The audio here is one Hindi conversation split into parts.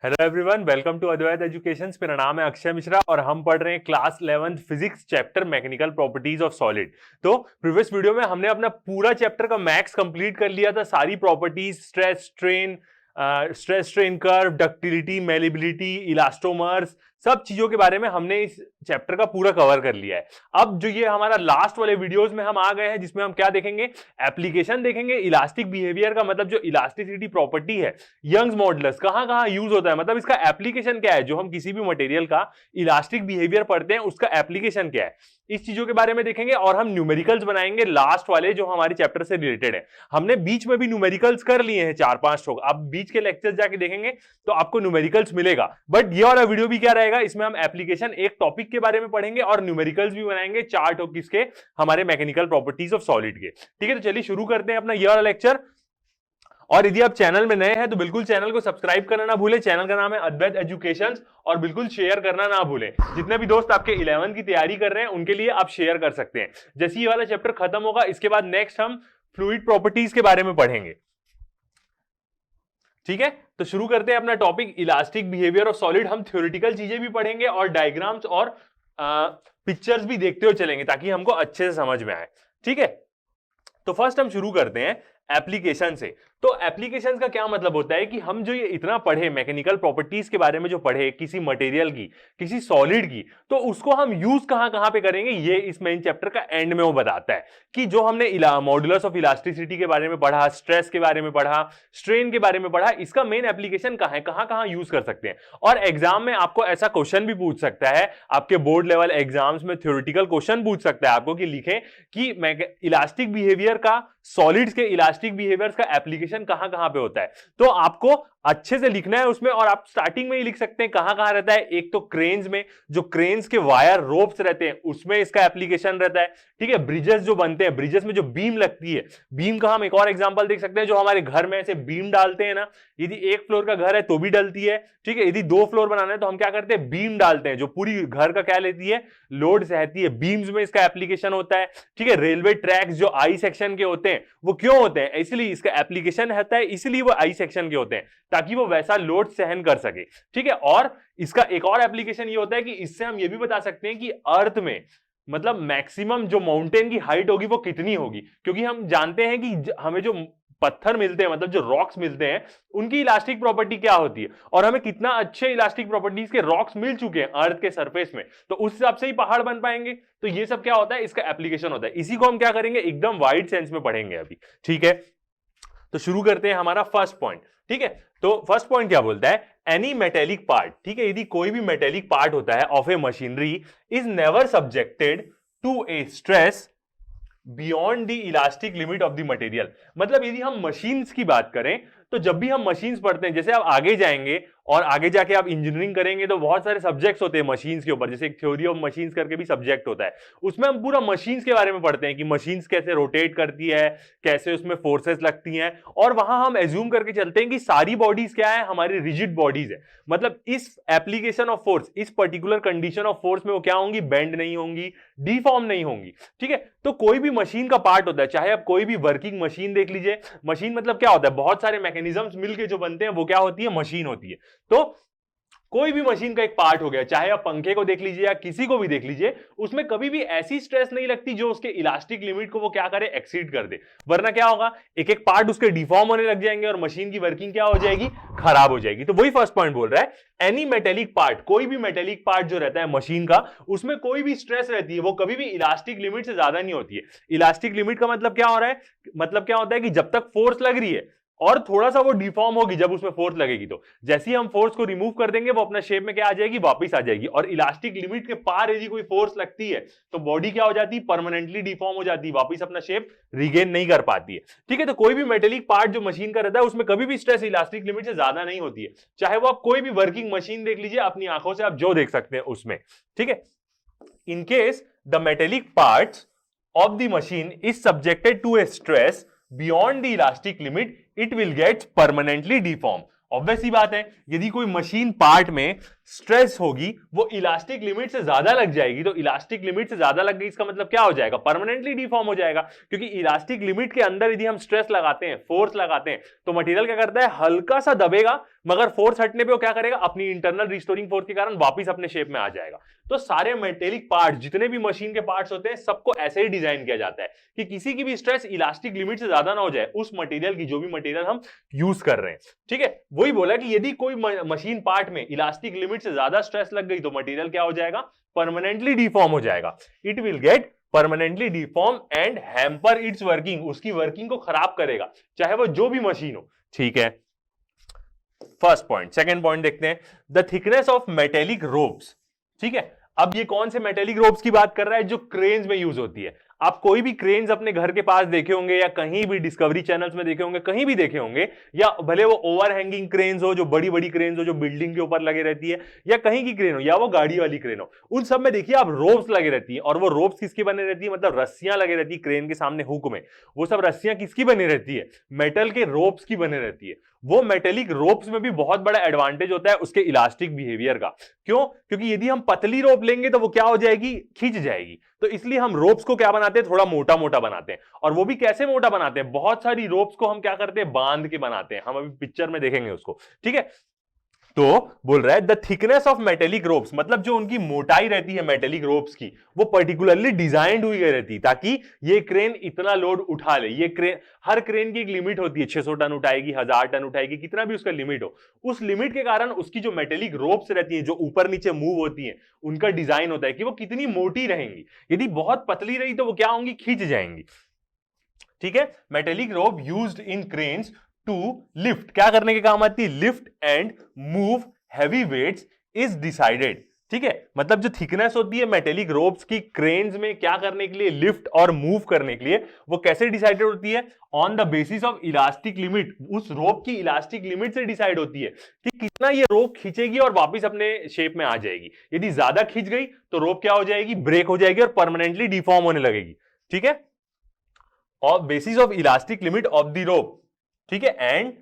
Hello everyone, welcome to Advait Education. मेरा नाम है अक्षय मिश्रा और हम पढ़ रहे हैं class 11th physics chapter mechanical properties of solid. तो प्रीवियस वीडियो में हमने अपना पूरा चैप्टर का मैक्स कंप्लीट कर लिया था। सारी properties, stress strain curve, ductility, malleability, elastomers, सब चीजों के बारे में हमने इस चैप्टर का पूरा कवर कर लिया है। अब जो ये हमारा लास्ट वाले वीडियोस में हम आ गए हैं, जिसमें हम क्या देखेंगे, एप्लीकेशन देखेंगे इलास्टिक बिहेवियर का। मतलब जो इलास्टिसिटी प्रॉपर्टी है, यंग्स मॉडुलस, कहां कहां यूज होता है, मतलब इसका एप्लीकेशन क्या है। जो हम किसी भी मटेरियल का इलास्टिक बिहेवियर पढ़ते हैं उसका एप्लीकेशन क्या है, इस चीजों के बारे में देखेंगे। और हम न्यूमेरिकल्स बनाएंगे लास्ट वाले, जो हमारे चैप्टर से रिलेटेड है। हमने बीच में भी न्यूमेरिकल्स कर लिए हैं 4-5 ठोक। आप बीच के लेक्चर्स जाके देखेंगे तो आपको न्यूमेरिकल्स मिलेगा। बट ये वाला वीडियो भी क्या रहेगा, इसमें हम एप्लीकेशन एक टॉपिक के बारे में पढ़ेंगे और न्यूमेरिकल्स भी बनाएंगे 4 ठोक किसके, हमारे मैकेनिकल प्रॉपर्टीज ऑफ सॉलिड के। ठीक है, तो चलिए शुरू करते हैं अपना ये वाला लेक्चर। और यदि आप चैनल में नए हैं तो बिल्कुल चैनल को सब्सक्राइब करना ना भूलें। चैनल का नाम है अद्वैत एजुकेशन और बिल्कुल शेयर करना ना भूलें। जितने भी दोस्त आपके 11 की तैयारी कर रहे हैं उनके लिए आप शेयर कर सकते हैं। जैसे ये वाला चैप्टर खत्म होगा, इसके बाद नेक्स्ट हम फ्लूइड प्रॉपर्टीज के बारे में पढ़ेंगे। ठीक है, तो शुरू करते हैं अपना topic elastic behaviour of solid. हम थ्योरेटिकल चीजें भी पढ़ेंगे और डायग्राम्स और पिक्चर्स भी देखते हुए चलेंगे ताकि हमको अच्छे से समझ में आए। ठीक है, तो फर्स्ट हम शुरू करते हैं एप्लीकेशन से। तो एप्लीकेशन का क्या मतलब होता है कि हम जो ये इतना पढ़े मैकेनिकल प्रॉपर्टीज के बारे में, जो पढ़े किसी मटेरियल की, किसी सॉलिड की, तो उसको हम यूज कहां कहां पे करेंगे, ये इस मेन चैप्टर का एंड में वो बताता है। कि जो हमने मॉडुलस ऑफ इलास्टिसिटी के बारे में पढ़ा, स्ट्रेस के बारे में पढ़ा, स्ट्रेन के बारे में पढ़ा, इसका मेन एप्लीकेशन कहां है, कहां कहां यूज कर सकते हैं। और एग्जाम में आपको ऐसा क्वेश्चन भी पूछ सकता है, आपके बोर्ड लेवल एग्जाम्स में थ्योरेटिकल क्वेश्चन पूछ सकता है आपको कि लिखें कि इलास्टिक बिहेवियर का, सॉलिड्स के इलास्टिक बिहेवियर्स का एप्लीकेशन कहां कहां पे होता है। तो आपको अच्छे से लिखना है उसमें। और आप स्टार्टिंग में ही लिख सकते हैं कहां कहां रहता है। एक तो क्रेन्स में, जो क्रेन्स के वायर रोप्स रहते हैं उसमें इसका एप्लीकेशन रहता है। ठीक है, ब्रिजेस जो बनते हैं, ब्रिजेस में जो बीम लगती है, बीम का हम एक और एग्जांपल देख सकते हैं। जो हमारे घर में ऐसे बीम डालते हैं ना, यदि 1 फ्लोर का घर है तो भी डलती है। ठीक है, यदि 2 फ्लोर बनाना है तो हम क्या करते हैं, बीम डालते हैं, जो पूरी घर का क्या लेती है, लोड सहती है। बीम्स में इसका एप्लीकेशन होता है। ठीक है, रेलवे ट्रैक्स जो आई सेक्शन के होते हैं वो क्यों होते हैं, इसलिए इसका एप्लीकेशन होता है, इसलिए वो आई सेक्शन के होते हैं ताकि वो वैसा लोड सहन कर सके। ठीक है, और इसका एक और एप्लीकेशन ये होता है कि इससे हम ये भी बता सकते हैं कि अर्थ में, मतलब मैक्सिमम जो माउंटेन की हाइट होगी वो कितनी होगी। क्योंकि हम जानते हैं कि हमें जो पत्थर मिलते हैं, मतलब जो रॉक्स मिलते हैं, उनकी इलास्टिक प्रॉपर्टी क्या होती है, और हमें कितना अच्छे इलास्टिक प्रॉपर्टीज के रॉक्स मिल चुके हैं अर्थ के सरफेस में, तो उस हिसाब से ही पहाड़ बन पाएंगे। तो ये सब क्या होता है, इसका एप्लीकेशन होता है। इसी को हम क्या करेंगे, एकदम वाइड सेंस में पढ़ेंगे अभी। ठीक है, तो शुरू करते हैं हमारा फर्स्ट पॉइंट। ठीक है, तो फर्स्ट पॉइंट क्या बोलता है, एनी मेटेलिक पार्ट, ठीक है, यदि कोई भी मेटेलिक पार्ट होता है of a machinery, is never subjected to a stress beyond the elastic limit of the material. मतलब यदि हम मशीन्स की बात करें तो जब भी हम मशीन्स पढ़ते हैं, जैसे आप आगे जाएंगे और आगे जाके आप इंजीनियरिंग करेंगे तो बहुत सारे सब्जेक्ट्स होते हैं मशीन्स के ऊपर। जैसे एक थ्योरी ऑफ मशीन्स करके भी सब्जेक्ट होता है, उसमें हम पूरा मशीन्स के बारे में पढ़ते हैं कि मशीन्स कैसे रोटेट करती है, कैसे उसमें फोर्सेस लगती हैं। और वहां हम एज्यूम करके चलते हैं कि सारी बॉडीज क्या है, हमारी रिजिड बॉडीज है। मतलब इस एप्लीकेशन ऑफ फोर्स, इस पर्टिकुलर कंडीशन ऑफ फोर्स में वो क्या होंगी, बेंड नहीं होंगी, डिफॉर्म नहीं होंगी। ठीक है, तो कोई भी मशीन का पार्ट होता है, चाहे आप कोई भी वर्किंग मशीन देख लीजिए। मशीन मतलब क्या होता है, बहुत सारे मैकेनिज्म्स मिलके जो बनते हैं वो क्या होती है, मशीन होती है। तो कोई भी मशीन का एक पार्ट हो गया, चाहे आप पंखे को देख लीजिए या किसी को भी देख लीजिए, उसमें कभी भी ऐसी स्ट्रेस नहीं लगती जो उसके इलास्टिक लिमिट को वो क्या करे, एक्सीड कर दे। वरना क्या होगा, एक एक पार्ट उसके डिफॉर्म होने लग जाएंगे और मशीन की वर्किंग क्या हो जाएगी, खराब हो जाएगी। तो वही फर्स्ट पॉइंट बोल रहा है, एनी मेटेलिक पार्ट, कोई भी मेटेलिक पार्ट जो रहता है मशीन का, उसमें कोई भी स्ट्रेस रहती है वो कभी भी इलास्टिक लिमिट से ज्यादा नहीं होती है। इलास्टिक लिमिट का मतलब क्या हो रहा है, मतलब क्या होता है कि जब तक फोर्स लग रही है और थोड़ा सा वो डिफॉर्म होगी, जब उसमें फोर्स लगेगी तो जैसे ही हम फोर्स को रिमूव कर देंगे वो अपना शेप में क्या आ जाएगी, वापस आ जाएगी। और इलास्टिक लिमिट के पार यदि कोई फोर्स लगती है तो बॉडी क्या हो जाती है, परमानेंटली डिफॉर्म हो जाती है, वापस अपना शेप रिगेन नहीं कर पाती है। ठीक है, तो कोई भी मेटेलिक पार्ट जो मशीन का रहता है उसमें कभी भी स्ट्रेस इलास्टिक लिमिट से ज्यादा नहीं होती है। चाहे वो आप कोई भी वर्किंग मशीन देख लीजिए, अपनी आंखों से आप जो देख सकते हैं उसमें। ठीक है, in case the metallic parts of the machine is subjected to a stress beyond the elastic limit, it will get permanently deformed। Obvious सी बात है, यदि कोई मशीन पार्ट में स्ट्रेस होगी वो इलास्टिक लिमिट से ज्यादा लग जाएगी, तो इलास्टिक लिमिट से ज्यादा लग गई इसका मतलब क्या हो जाएगा, परमानेंटली डिफॉर्म हो जाएगा। क्योंकि इलास्टिक लिमिट के अंदर यदि हम स्ट्रेस लगाते हैं, फोर्स लगाते हैं, तो मटेरियल क्या करता है, हल्का सा दबेगा, मगर फोर्स हटने पे वो क्या करेगा, अपनी इंटरनल रिस्टोरिंग फोर्स के कारण वापस अपने शेप में आ जाएगा। तो सारे मेटेलिक पार्ट, जितने भी मशीन के पार्ट्स होते हैं, सबको ऐसे ही डिजाइन किया जाता है कि किसी की भी स्ट्रेस इलास्टिक लिमिट से ज्यादा ना हो जाए उस मटेरियल की, जो भी मटेरियल हम यूज कर रहे हैं। ठीक है, वही बोला कि यदि कोई मशीन पार्ट में इलास्टिक लिमिट से ज्यादा स्ट्रेस लग गई तो मटेरियल क्या हो जाएगा, परमानेंटली डिफॉर्म हो जाएगा। It will get permanently deform and hamper it's working, उसकी वर्किंग को खराब करेगा, चाहे वो जो भी मशीन हो। ठीक है, फर्स्ट पॉइंट। सेकंड पॉइंट देखते हैं, the thickness of metallic ropes. ठीक है, अब ये कौन से मेटेलिक रोप्स की बात कर रहा है, जो क्रेन्स में यूज होती है। आप कोई भी क्रेन्स अपने घर के पास देखे होंगे या कहीं भी डिस्कवरी चैनल्स में देखे होंगे, कहीं भी देखे होंगे, या भले वो ओवर हैंगिंग क्रेन्स हो, जो बड़ी बड़ी क्रेन्स हो जो बिल्डिंग के ऊपर लगे रहती है, या कहीं की क्रेन हो, या वो गाड़ी वाली क्रेन हो, उन सब में देखिए आप रोप्स लगे रहती है। और वो रोप्स किसकी बने रहती है, मतलब रस्सियां लगे रहती है क्रेन के सामने हुक में, वो सब रस्सियां किसकी बनी रहती है, मेटल के रोप्स की बने रहती है। वो मेटेलिक रोप्स में भी बहुत बड़ा एडवांटेज होता है उसके इलास्टिक बिहेवियर का। क्यों, क्योंकि यदि हम पतली रोप लेंगे तो वो क्या हो जाएगी, खींच जाएगी। तो इसलिए हम रोप्स को क्या बनाते हैं, थोड़ा मोटा मोटा बनाते हैं। और वो भी कैसे मोटा बनाते हैं, बहुत सारी रोप्स को हम क्या करते हैं, बांध के बनाते हैं। हम अभी पिक्चर में देखेंगे उसको। ठीक है, तो बोल रहा है the thickness of metallic ropes, मतलब जो उनकी मोटाई रहती है मेटेलिक रोप्स की, वो पर्टिकुलरली डिजाइंड हुई रहती है ताकि ये क्रेन इतना लोड उठा ले। ये क्रेन, हर क्रेन की एक लिमिट होती है, 600 टन उठाएगी, 1000 टन उठाएगी, कितना भी उसका लिमिट हो, उस लिमिट के कारण उसकी जो मेटेलिक रोप्स रहती है, जो ऊपर नीचे मूव होती है, उनका डिजाइन होता है कि वो कितनी मोटी रहेंगी। यदि बहुत पतली रही तो वो क्या होंगी, खींच जाएंगी। ठीक है, metallic rope used in cranes to lift, क्या करने के काम आती है, lift and move heavy weights is decided. ठीक है, मतलब जो थिकनेस होती है मेटेलिक रोप्स की क्रेन्स में क्या करने के लिए, लिफ्ट और मूव करने के लिए, वो कैसे डिसाइडेड होती है, on the basis of elastic limit. उस रोप की इलास्टिक लिमिट से डिसाइड होती है कि कितना ये रोप खींचेगी और वापस अपने शेप में आ जाएगी। यदि ज्यादा खींच गई तो रोप क्या हो जाएगी, ब्रेक हो जाएगी और परमानेंटली डिफॉर्म होने लगेगी। ठीक है, of basis of elastic limit of the rope. ठीक है, and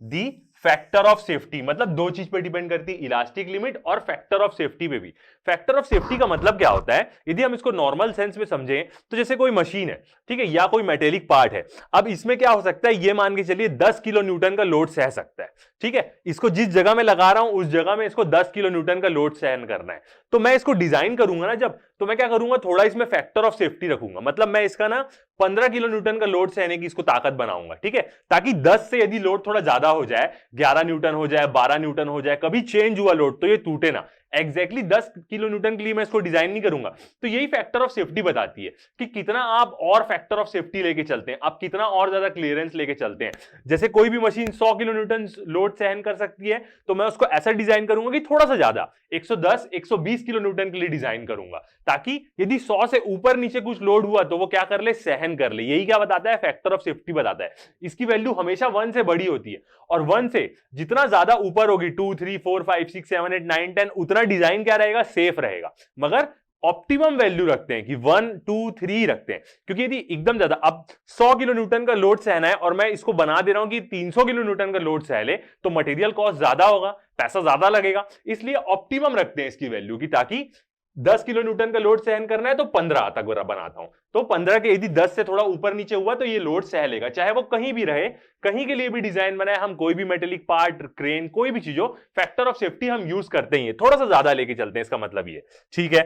the factor of safety, मतलब दो चीज पे डिपेंड करती है, इलास्टिक लिमिट और फैक्टर ऑफ सेफ्टी पे भी। फैक्टर ऑफ सेफ्टी का मतलब क्या होता है, यदि हम इसको नॉर्मल सेंस में समझें तो जैसे कोई मशीन है, ठीक है, या कोई मेटेलिक पार्ट है। अब इसमें क्या हो सकता है, ये मान के चलिए 10 किलो न्यूटन का लोड सह सकता है। ठीक है, इसको जिस जगह में लगा रहा हूं उस जगह में इसको 10 किलो न्यूटन का लोड सहन करना है। तो मैं इसको डिजाइन करूंगा ना जब, तो मैं क्या करूंगा, थोड़ा इसमें फैक्टर ऑफ सेफ्टी रखूंगा। मतलब मैं इसका ना 15 किलो न्यूटन का लोड सहने की इसको ताकत बनाऊंगा। ठीक है, ताकि 10 से यदि लोड थोड़ा ज्यादा हो जाए, 11 न्यूटन हो जाए, 12 न्यूटन हो जाए, कभी चेंज हुआ लोड तो ये टूटे ना। एग्जैक्टली 10 किलो न्यूटन के लिए मैं इसको डिजाइन नहीं करूंगा। तो यही फैक्टर ऑफ सेफ्टी बताती है कि कितना आप और फैक्टर ऑफ सेफ्टी लेके चलते हैं, आप कितना और ज्यादा क्लियरेंस लेके चलते हैं। जैसे कोई भी मशीन 100 किलो न्यूटन लोड सहन कर सकती है, तो मैं उसको ऐसा डिजाइन करूंगा कि थोड़ा सा ज्यादा 110 120 किलो न्यूटन के लिए डिजाइन करूंगा, ताकि यदि 100 से ऊपर नीचे कुछ लोड हुआ तो वो क्या कर ले, सहन कर ले। यही क्या बताता है, फैक्टर ऑफ सेफ्टी बताता है। इसकी वैल्यू हमेशा 1 से बड़ी होती है, और 1 से जितना ज्यादा ऊपर होगी, 2 3 4 5 6 7 8 9 10, उतना डिजाइन क्या रहेगा, सेफ रहेगा। मगर ऑप्टिमम वैल्यू रखते हैं कि 1 2 3 रखते हैं, क्योंकि यदि एकदम ज्यादा, अब 100 किलो न्यूटन का लोड सहना है और मैं इसको बना दे रहा हूं कि 300 किलो न्यूटन का लोड सह ले, तो मटेरियल कॉस्ट ज्यादा होगा, पैसा ज्यादा लगेगा। इसलिए ऑप्टिमम रखते हैं इसकी वैल्यू की, ताकि 10 किलो न्यूटन का लोड सहन करना है तो 15 तक बनाता हूं, तो 15 के यदि 10 से थोड़ा ऊपर नीचे हुआ तो ये लोड सह लेगा, चाहे वो कहीं भी रहे, कहीं के लिए भी डिजाइन बनाए हम, कोई भी मेटेलिक पार्ट, क्रेन, कोई भी चीज हो, फैक्टर ऑफ सेफ्टी हम यूज करते ही है, थोड़ा सा ज्यादा लेके चलते हैं, इसका मतलब ये। ठीक है,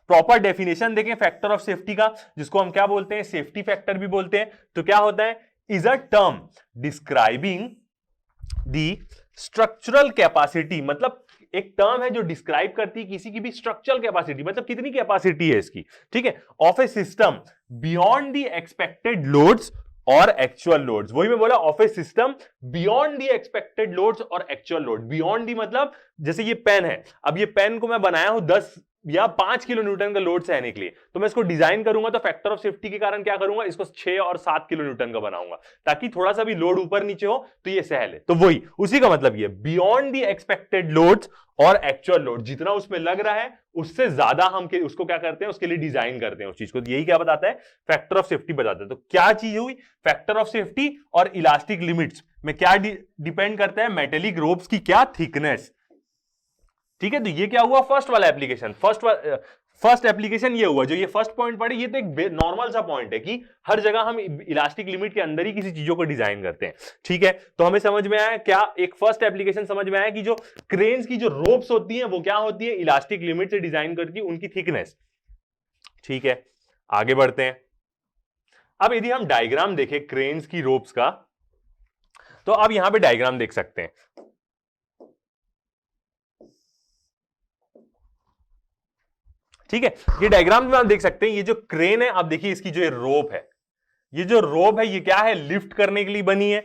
प्रॉपर डेफिनेशन देखें फैक्टर ऑफ सेफ्टी का, जिसको हम क्या बोलते हैं, सेफ्टी फैक्टर भी बोलते हैं। तो क्या होता है, is a term describing the structural capacity, मतलब एक टर्म है जो डिस्क्राइब करती है किसी की भी स्ट्रक्चरल कैपेसिटी, मतलब कितनी कैपेसिटी है इसकी। ठीक है, of A system beyond the expected loads और एक्चुअल लोड्स। वही मैं बोला, of A system beyond the expected loads और एक्चुअल लोड। बियॉन्ड दी मतलब, जैसे ये पेन है, अब ये पेन को मैं बनाया हूं 10 या 5 किलो न्यूटन का लोड सहने के लिए, तो मैं इसको डिजाइन करूंगा तो फैक्टर ऑफ सेफ्टी के कारण क्या करूंगा, इसको 6 और 7 किलो न्यूटन का बनाऊंगा, ताकि थोड़ा सा भी लोड ऊपर नीचे हो तो ये सह ले। तो वही, उसी का मतलब ये, बियॉन्ड द एक्सपेक्टेड लोड्स और एक्चुअल लोड, जितना उसमें लग रहा है उससे ज्यादा हम उसको क्या करते हैं, उसके लिए डिजाइन करते हैं उस चीज को। यही क्या बताता है, फैक्टर ऑफ सेफ्टी बताता है। तो क्या चीज हुई, फैक्टर ऑफ सेफ्टी और इलास्टिक लिमिट्स में क्या डिपेंड करता है, मेटेलिक रोप्स की क्या थिकनेस। ठीक है, तो ये क्या हुआ, फर्स्ट वाला एप्लीकेशन, फर्स्ट एप्लीकेशन ये हुआ, जो ये फर्स्ट पॉइंट पढ़े, ये तो एक नॉर्मल सा पॉइंट है कि हर जगह हम इलास्टिक लिमिट के अंदर ही किसी चीजों को डिजाइन करते हैं। ठीक है, तो हमें समझ में आया क्या, एक फर्स्ट एप्लीकेशन समझ में आया कि जो क्रेन्स की जो रोप्स होती हैं वो क्या होती है, इलास्टिक लिमिट से डिजाइन करती है, उनकी थिकनेस। ठीक है, आगे बढ़ते हैं। अब यदि हम डायग्राम देखें क्रेन्स की रोप्स का, तो आप यहां पे डायग्राम देख सकते हैं। ठीक है, ये डायग्राम में आप देख सकते हैं, ये जो क्रेन है, आप देखिए इसकी जो ये रोप है, ये जो रोप है ये क्या है, लिफ्ट करने के लिए बनी है,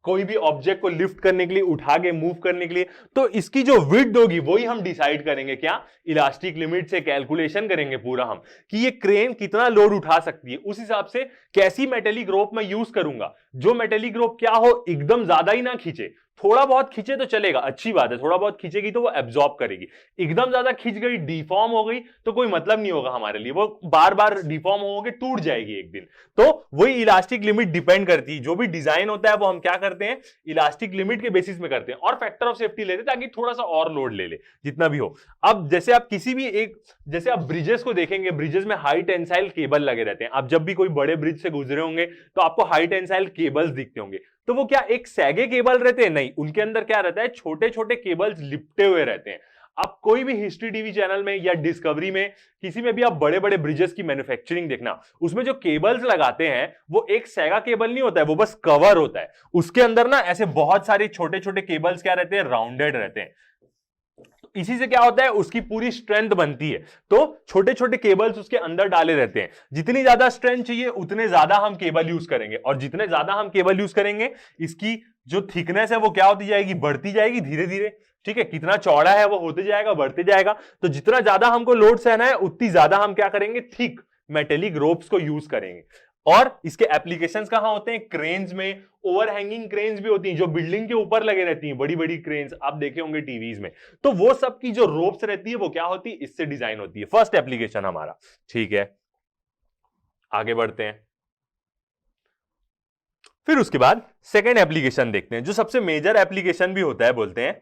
कोई भी ऑब्जेक्ट को लिफ्ट करने के लिए, उठा के मूव करने के लिए। तो इसकी जो विड्थ होगी वही हम डिसाइड करेंगे, क्या, इलास्टिक लिमिट से कैलकुलेशन करेंगे पूरा हम, कि ये क्रेन कितना लोड उठा सकती है। उस हिसाब से कैसी मेटेलिक रोप मैं यूज करूंगा, जो मेटेलिक रोप क्या हो, एकदम ज्यादा ही ना खींचे, थोड़ा बहुत खींचे तो चलेगा, अच्छी बात है, थोड़ा बहुत खींचेगी तो वो एब्जॉर्ब करेगी। एकदम ज्यादा खींच गई, डिफॉर्म हो गई, तो कोई मतलब नहीं होगा हमारे लिए, वो बार बार डिफॉर्म होके टूट जाएगी एक दिन। तो वही इलास्टिक लिमिट डिपेंड करती है, जो भी डिजाइन होता है वो हम क्या करते हैं, इलास्टिक लिमिट के बेसिस में करते हैं, और फैक्टर ऑफ सेफ्टी लेते हैं ताकि थोड़ा सा और लोड ले ले, जितना भी हो। अब जैसे आप किसी भी एक, जैसे आप ब्रिजेस को देखेंगे, ब्रिजेस में हाई टेंसाइल केबल लगे रहते हैं। आप जब भी कोई बड़े ब्रिज से गुजरे होंगे तो आपको हाई टेंसाइल केबल्स दिखते होंगे, तो वो क्या एक सैगे केबल रहते हैं, नहीं, उनके अंदर क्या रहता है, छोटे छोटे केबल्स लिपटे हुए रहते हैं। आप कोई भी हिस्ट्री टीवी चैनल में या डिस्कवरी में, किसी में भी आप बड़े बड़े ब्रिजेस की मैन्युफैक्चरिंग देखना, उसमें जो केबल्स लगाते हैं वो एक सैगा केबल नहीं होता है, वो बस कवर होता है, उसके अंदर ना ऐसे बहुत सारे छोटे छोटे केबल्स क्या रहते हैं, राउंडेड रहते हैं। इसी से क्या होता है, उसकी पूरी स्ट्रेंथ बनती है। तो छोटे छोटे केबल्स उसके अंदर डाले रहते हैं, जितनी ज्यादा स्ट्रेंथ चाहिए उतने ज्यादा हम केबल यूज करेंगे, और जितने ज्यादा हम केबल यूज करेंगे, इसकी जो थिकनेस है वो क्या होती जाएगी, बढ़ती जाएगी धीरे धीरे। ठीक है, कितना चौड़ा है वो होते जाएगा, बढ़ते जाएगा। तो जितना ज्यादा हमको लोड सहना है, उतनी ज्यादा हम क्या करेंगे, थिक मेटेलिक रोप्स को यूज करेंगे। और इसके एप्लीकेशंस कहां होते हैं, क्रेन्स में, ओवरहैंगिंग क्रेन्स भी होती हैं, जो बिल्डिंग के ऊपर लगे रहती हैं, बड़ी बड़ी क्रेन्स आप देखे होंगे टीवीज में। तो वो सब की जो रोप्स रहती है वो क्या होती है, इससे डिजाइन होती है, फर्स्ट एप्लीकेशन हमारा। ठीक है, आगे बढ़ते हैं। फिर उसके बाद सेकेंड एप्लीकेशन देखते हैं, जो सबसे मेजर एप्लीकेशन भी होता है, बोलते हैं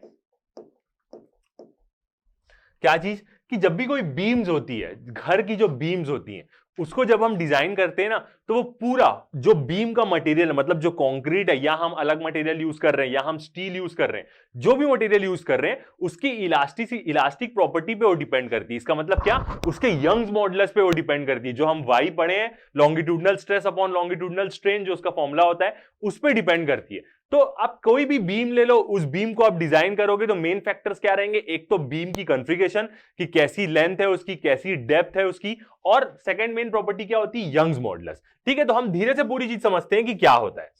क्या चीज, कि जब भी कोई बीम्स होती है, घर की जो बीम्स होती हैं, उसको जब हम डिजाइन करते हैं ना, तो वो पूरा जो बीम का मटेरियल है, मतलब जो कंक्रीट है, या हम अलग मटेरियल यूज कर रहे हैं, या हम स्टील यूज कर रहे हैं, जो भी मटेरियल यूज कर रहे हैं, उसकी इलास्टिक प्रॉपर्टी पे वो डिपेंड करती है। इसका मतलब क्या, उसके यंग्स मॉडुलस पे वो डिपेंड करती है, जो हम वाई पढ़े हैं, longitudinal stress upon longitudinal strain, जो उसका फॉर्मूला होता है, उस पर डिपेंड करती है। तो आप कोई भी बीम ले लो, उस बीम को आप डिजाइन करोगे तो मेन फैक्टर्स क्या रहेंगे, एक तो बीम की कॉन्फ़िगरेशन, कि कैसी लेंथ है उसकी, कैसी डेप्थ है उसकी, और सेकंड मेन प्रॉपर्टी क्या होती है, यंग्स मॉडुलस। ठीक है, तो हम धीरे से पूरी चीज समझते हैं कि क्या होता है।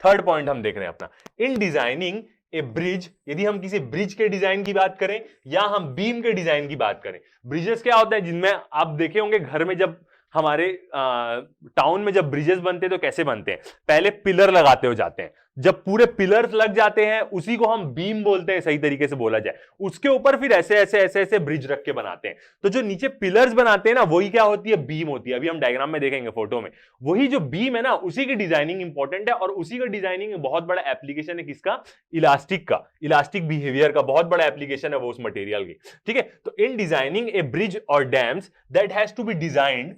थर्ड पॉइंट हम देख रहे हैं अपना, इन डिजाइनिंग ए ब्रिज, यदि हम किसी ब्रिज के डिजाइन की बात करें या हम बीम के डिजाइन की बात करें, ब्रिजेस क्या होता है, जिनमें आप देखे होंगे घर में, जब हमारे टाउन में जब ब्रिजेस बनते हैं तो कैसे बनते हैं, पहले पिलर लगाते हो जाते हैं, जब पूरे पिलर्स लग जाते हैं उसी को हम बीम बोलते हैं, सही तरीके से बोला जाए। उसके ऊपर फिर ऐसे ऐसे ऐसे ऐसे ब्रिज रख के बनाते हैं। तो जो नीचे पिलर्स बनाते हैं ना, वही क्या होती है, बीम होती है। अभी हम डायग्राम में देखेंगे, फोटो में, वही जो बीम है ना, उसी की डिजाइनिंग इंपॉर्टेंट है, और उसी का डिजाइनिंग में बहुत बड़ा एप्लीकेशन है किसका, इलास्टिक का, इलास्टिक बिहेवियर का बहुत बड़ा एप्लीकेशन है वो उस मटेरियल की। ठीक है, तो इन डिजाइनिंग ए ब्रिज और dams that has to be designed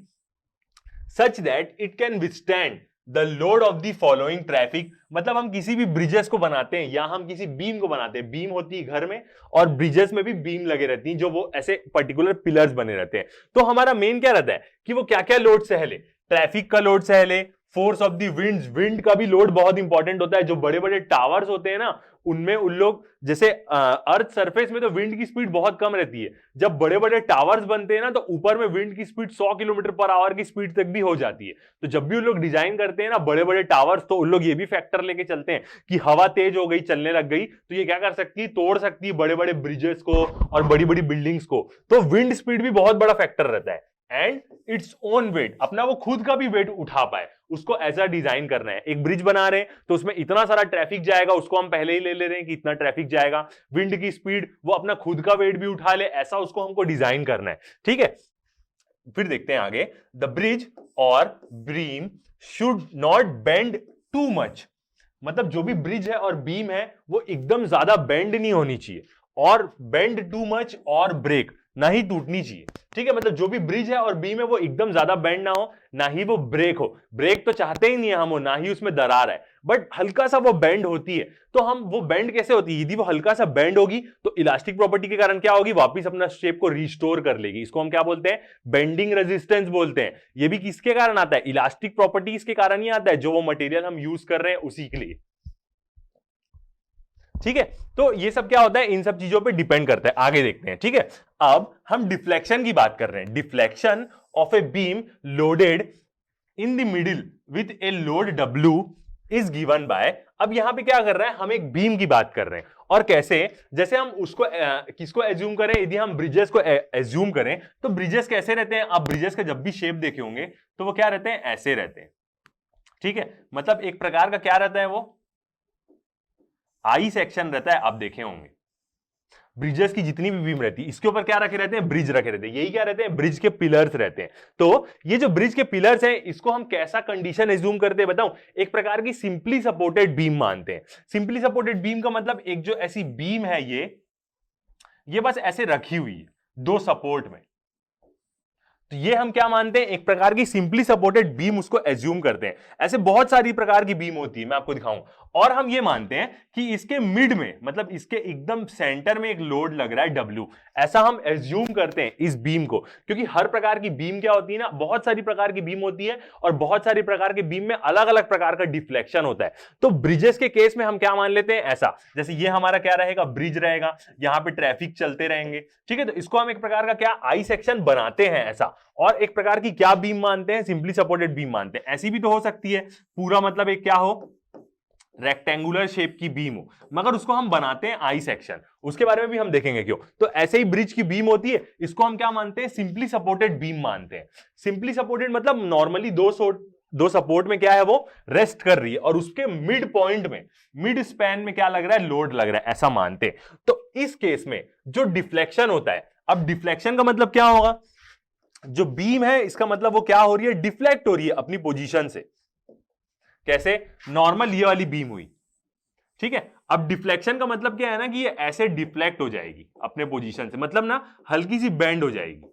such that it can withstand the load of the following traffic। मतलब हम किसी भी ब्रिजेस को बनाते हैं या हम किसी बीम को बनाते हैं, बीम होती है घर में और ब्रिजेस में भी बीम लगे रहती हैं, जो वो ऐसे पर्टिकुलर पिलर्स बने रहते हैं। तो हमारा मेन क्या रहता है कि वो क्या क्या लोड सह ले, ट्रैफिक का लोड सह ले, force of the winds, wind का भी लोड बहुत इंपॉर्टेंट होता है। जो बड़े बड़े टावर्स होते हैं ना, उनमें उन लोग, जैसे अर्थ सरफेस में तो विंड की स्पीड बहुत कम रहती है, जब बड़े बड़े टावर्स बनते हैं ना, तो ऊपर में विंड की स्पीड 100 किलोमीटर पर आवर की स्पीड तक भी हो जाती है। तो जब भी उन लोग डिजाइन करते हैं ना बड़े बड़े टावर्स, तो उन लोग ये भी फैक्टर लेके चलते हैं कि हवा तेज हो गई, चलने लग गई, तो ये क्या कर सकती है, तोड़ सकती है बड़े बड़े ब्रिजेस को और बड़ी बड़ी बिल्डिंग्स को। तो विंड स्पीड भी बहुत बड़ा फैक्टर रहता है। एंड इट्स ओन वेट, अपना वो खुद का भी वेट उठा पाए, उसको ऐसा डिजाइन करना है। एक ब्रिज बना रहे हैं तो उसमें इतना सारा ट्रैफिक जाएगा, उसको हम पहले ही ले रहे हैं कि इतना ट्रैफिक जाएगा, विंड की स्पीड, वो अपना खुद का वेट भी उठा ले, ऐसा उसको हमको डिजाइन करना है। ठीक है, फिर देखते हैं आगे, द ब्रिज और beam should not bend too much. मतलब जो भी ब्रिज है और बीम है वो एकदम ज्यादा बेंड नहीं होनी चाहिए, और बेंड टू मच और ब्रेक, ना ही टूटनी चाहिए। ठीक है, मतलब जो भी ब्रिज है और बीम है वो एकदम ज्यादा बेंड ना हो, ना ही वो ब्रेक हो। ब्रेक तो चाहते ही नहीं है हम, ना ही उसमें दरार है, बट हल्का सा वो बेंड होती है। तो हम वो बेंड कैसे होती है, यदि वो हल्का सा बेंड होगी तो इलास्टिक प्रॉपर्टी के कारण क्या होगी, वापस अपना शेप को रिस्टोर कर लेगी। इसको हम क्या बोलते हैं, बेंडिंग रेजिस्टेंस बोलते हैं। ये भी किसके कारण आता है, इलास्टिक प्रॉपर्टीज के कारण ही आता है, जो वो मटेरियल हम यूज कर रहे हैं उसी के लिए। ठीक है, तो ये सब क्या होता है, इन सब चीजों पे डिपेंड करता है। आगे देखते हैं। ठीक है, अब हम डिफ्लेक्शन की बात कर रहे हैं। Deflection of a beam loaded in the middle with a load W is given by. अब यहां पे क्या कर रहे हैं, हम एक बीम की बात कर रहे हैं। और कैसे, जैसे हम उसको किसको एज्यूम करें, यदि हम ब्रिजेस को एज्यूम करें तो ब्रिजेस कैसे रहते हैं, आप ब्रिजेस का जब भी शेप देखे होंगे तो वो क्या रहते हैं, ऐसे रहते हैं। ठीक है, मतलब एक प्रकार का क्या रहता है, वो आई सेक्शन रहता है, आप देखे होंगे ब्रिजेस की जितनी भी बीम रहती है इसके ऊपर क्या रखे रहते हैं, ब्रिज रखे रहते हैं। यही क्या रहते हैं, ब्रिज के पिलर्स रहते हैं। तो ये जो ब्रिज के पिलर्स हैं इसको हम कैसा कंडीशन एज्यूम करते हैं बताऊं, एक प्रकार की सिंपली सपोर्टेड बीम मानते हैं। सिंपली सपोर्टेड बीम का मतलब एक जो ऐसी बीम है ये बस ऐसे रखी हुई है दो सपोर्ट में, तो ये हम क्या मानते हैं, एक प्रकार की सिंपली सपोर्टेड बीम उसको एज्यूम करते हैं। ऐसे बहुत सारी प्रकार की बीम होती है, मैं आपको दिखाऊं। और हम ये मानते हैं कि इसके मिड में, मतलब इसके एकदम सेंटर में एक लोड लग रहा है W, ऐसा हम एज्यूम करते हैं इस बीम को। क्योंकि हर प्रकार की बीम क्या होती है ना, बहुत सारी प्रकार की बीम होती है और बहुत सारी प्रकार की बीम में अलग अलग प्रकार का डिफ्लेक्शन होता है। तो ब्रिजेस के केस में हम क्या मान लेते हैं, ऐसा जैसे ये हमारा क्या रहेगा, ब्रिज रहेगा, यहां पे ट्रैफिक चलते रहेंगे। ठीक है, तो इसको हम एक प्रकार का क्या आई सेक्शन बनाते हैं ऐसा, और एक प्रकार की क्या बीम मानते हैं, सिंपली सपोर्टेड बीम मानते हैं। ऐसी भी तो हो सकती है, पूरा मतलब एक क्या हो, रेक्टेंगुलर शेप की बीम हो, मगर उसको हम बनाते हैं आई सेक्शन। उसके बारे में भी हम देखेंगे क्यों। तो ऐसे ही ब्रिज की बीम होती है, इसको हम क्या मानते हैं, सिंपली सपोर्टेड बीम मानते हैं। सिंपली सपोर्टेड मतलब नॉर्मली दो सपोर्ट में क्या है, वो रेस्ट कर रही है और उसके मिड पॉइंट में, मिड स्पैन में क्या लग रहा है, लोड लग रहा है, ऐसा मानते हैं। तो इस केस में जो डिफ्लेक्शन होता है, अब डिफ्लेक्शन का मतलब क्या होगा, जो बीम है इसका मतलब वो क्या हो रही है, डिफ्लेक्ट हो रही है अपनी पोजीशन से। कैसे, नॉर्मल ये वाली बीम हुई, ठीक है। अब डिफ्लेक्शन का मतलब क्या है ना, कि ये ऐसे डिफ्लेक्ट हो जाएगी अपने पोजीशन से, मतलब ना हल्की सी बेंड हो जाएगी।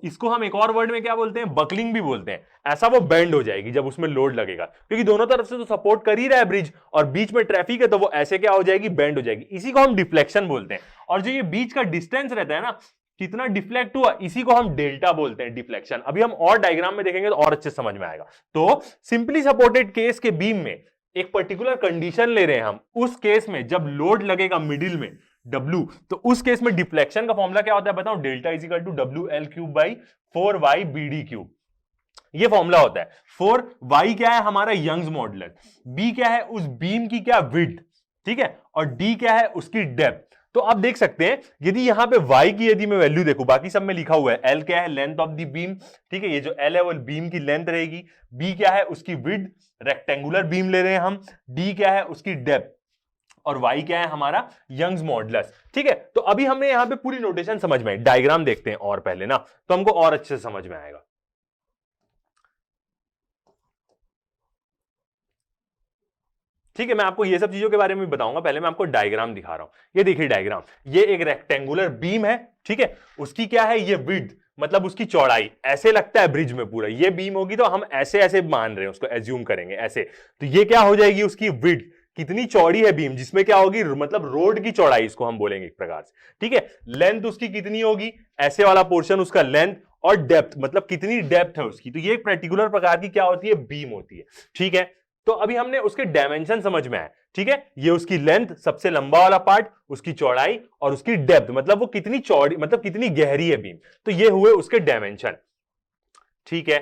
इसको हम एक और वर्ड में क्या बोलते हैं, बकलिंग भी बोलते हैं। ऐसा वो बेंड हो जाएगी जब उसमें लोड लगेगा, क्योंकि दोनों तरफ से तो सपोर्ट कर ही रहा है ब्रिज और बीच में ट्रैफिक है, तो वो ऐसे क्या हो जाएगी, बेंड हो जाएगी। इसी को हम डिफ्लेक्शन बोलते हैं। और जो ये बीच का डिस्टेंस रहता है ना, कितना डिफ्लेक्ट हुआ, इसी को हम डेल्टा बोलते हैं, डिफ्लेक्शन। अभी हम और डायग्राम में देखेंगे तो और अच्छे समझ में आएगा। तो सिंपली सपोर्टेड केस के बीम में एक पर्टिकुलर कंडीशन ले रहे हैं हम, उस केस में जब लोड लगेगा मिडिल में W, तो उस केस में डिफ्लेक्शन का फॉर्मूला क्या होता है बताओ, delta is equal to WL cube by 4y BD cube. ये फॉर्मूला होता है। 4y क्या है हमारा यंग्स मॉडुलस, B क्या है उस बीम की क्या विड्थ, ठीक है, और D क्या है उसकी डेप्थ। तो आप देख सकते हैं, यदि यहां पे y की यदि मैं वैल्यू देखूं, बाकी सब में लिखा हुआ है, L क्या है लेंथ ऑफ द बीम, ठीक है, ये जो L है वो बीम की लेंथ रहेगी, B क्या है उसकी विड्थ, रेक्टेंगुलर बीम ले रहे हैं हम, D क्या है उसकी डेप्थ, और y क्या है हमारा यंग्स मॉडुलस। ठीक है, तो अभी हमने यहां पे पूरी नोटेशन समझ में आई। डायग्राम देखते हैं और पहले ना, तो हमको और अच्छे से समझ में आएगा। ठीक है, मैं आपको ये सब चीजों के बारे में बताऊंगा, पहले मैं आपको डायग्राम दिखा रहा हूं। ये देखिए डायग्राम, ये एक रेक्टेंगुलर बीम है, ठीक है, उसकी क्या है ये विड्थ, मतलब उसकी चौड़ाई, ऐसे लगता है ब्रिज में पूरा ये बीम होगी, तो हम ऐसे ऐसे मान रहे हैं उसको, एज्यूम करेंगे ऐसे, तो ये क्या हो जाएगी उसकी विड्थ, कितनी चौड़ी है बीम, जिसमें क्या होगी, मतलब रोड की चौड़ाई इसको हम बोलेंगे एक प्रकार से, ठीक है। लेंथ उसकी कितनी होगी, ऐसे वाला पोर्शन उसका लेंथ, और डेप्थ मतलब कितनी डेप्थ है उसकी, तो ये एक पर्टिकुलर प्रकार की क्या होती है, बीम होती है, ठीक है। तो अभी हमने उसके डायमेंशन समझ में आए, ठीक है, ये उसकी लेंथ सबसे लंबा वाला पार्ट, उसकी चौड़ाई और उसकी डेप्थ, मतलब वो कितनी चौड़ी, मतलब कितनी गहरी है बीम, तो ये हुए उसके डायमेंशन, ठीक है।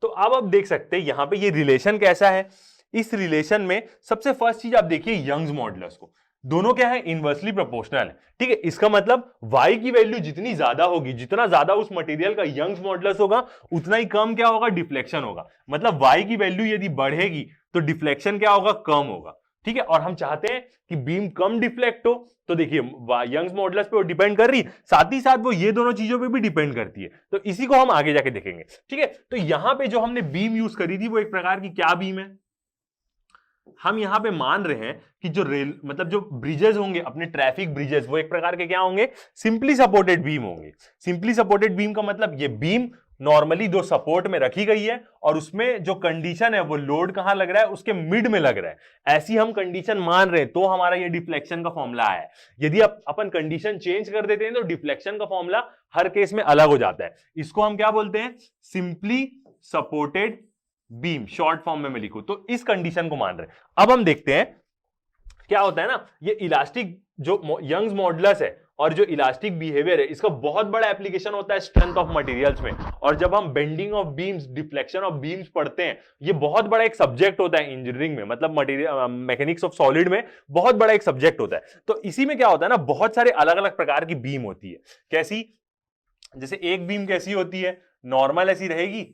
तो अब आप देख सकते हैं यहां पे ये रिलेशन कैसा है। इस रिलेशन में सबसे फर्स्ट चीज आप देखिए यंग्स मॉडुलस को, दोनों क्या है, इनवर्सली प्रोपोर्शनल है, ठीक है। इसका मतलब y की वैल्यू जितनी ज्यादा होगी, जितना ज्यादा उस मटेरियल का यंग्स मॉडुलस होगा, उतना ही कम क्या होगा, डिफ्लेक्शन होगा। मतलब y की वैल्यू यदि बढ़ेगी तो डिफ्लेक्शन क्या होगा, कम होगा, ठीक है। और हम चाहते हैं कि बीम कम डिफ्लेक्ट हो, तो देखिए यंग्स मॉडुलस पे वो डिपेंड कर रही, साथ ही साथ वो ये दोनों चीजों पे भी डिपेंड करती है, तो इसी को हम आगे जाके देखेंगे, ठीक है। तो यहां पे जो हमने बीम यूज करी थी वो एक प्रकार की क्या बीम है, हम यहां पे मान रहे हैं कि जो रेल मतलब जो ब्रिजेस होंगे अपने ट्रैफिक ब्रिजेस, वो एक प्रकार के क्या होंगे, सिंपली सपोर्टेड बीम होंगे। सिंपली सपोर्टेड बीम का मतलब ये बीम नॉर्मली दो सपोर्ट में रखी गई है और उसमें जो कंडीशन है वो लोड कहां लग रहा है, उसके मिड में लग रहा है। ऐसी हम कंडीशन मान रहे हैं तो हमारा ये डिफ्लेक्शन का फॉर्मूला है। यदि अपन कंडीशन चेंज कर देते हैं तो डिफ्लेक्शन का फॉर्मूला हर केस में अलग हो जाता है। इसको हम क्या बोलते हैं, simply supported beam, short form में मैं लिखूं तो इस कंडीशन को मान रहे हैं। अब हम देखते हैं क्या होता है ना, ये इलास्टिक जो यंग्स मॉडुलस है और जो इलास्टिक बिहेवियर है, इसका बहुत बड़ा एप्लीकेशन होता है स्ट्रेंथ ऑफ मटेरियल्स में। और जब हम bending of beams, deflection of beams पढ़ते हैं, ये बहुत बड़ा एक सब्जेक्ट होता है इंजीनियरिंग में, मतलब मटेरियल मैकेनिक्स ऑफ सॉलिड में बहुत बड़ा एक सब्जेक्ट होता है। तो इसी में क्या होता है ना, बहुत सारे अलग अलग प्रकार की बीम होती है। कैसी, जैसे एक बीम कैसी होती है, नॉर्मल ऐसी रहेगी,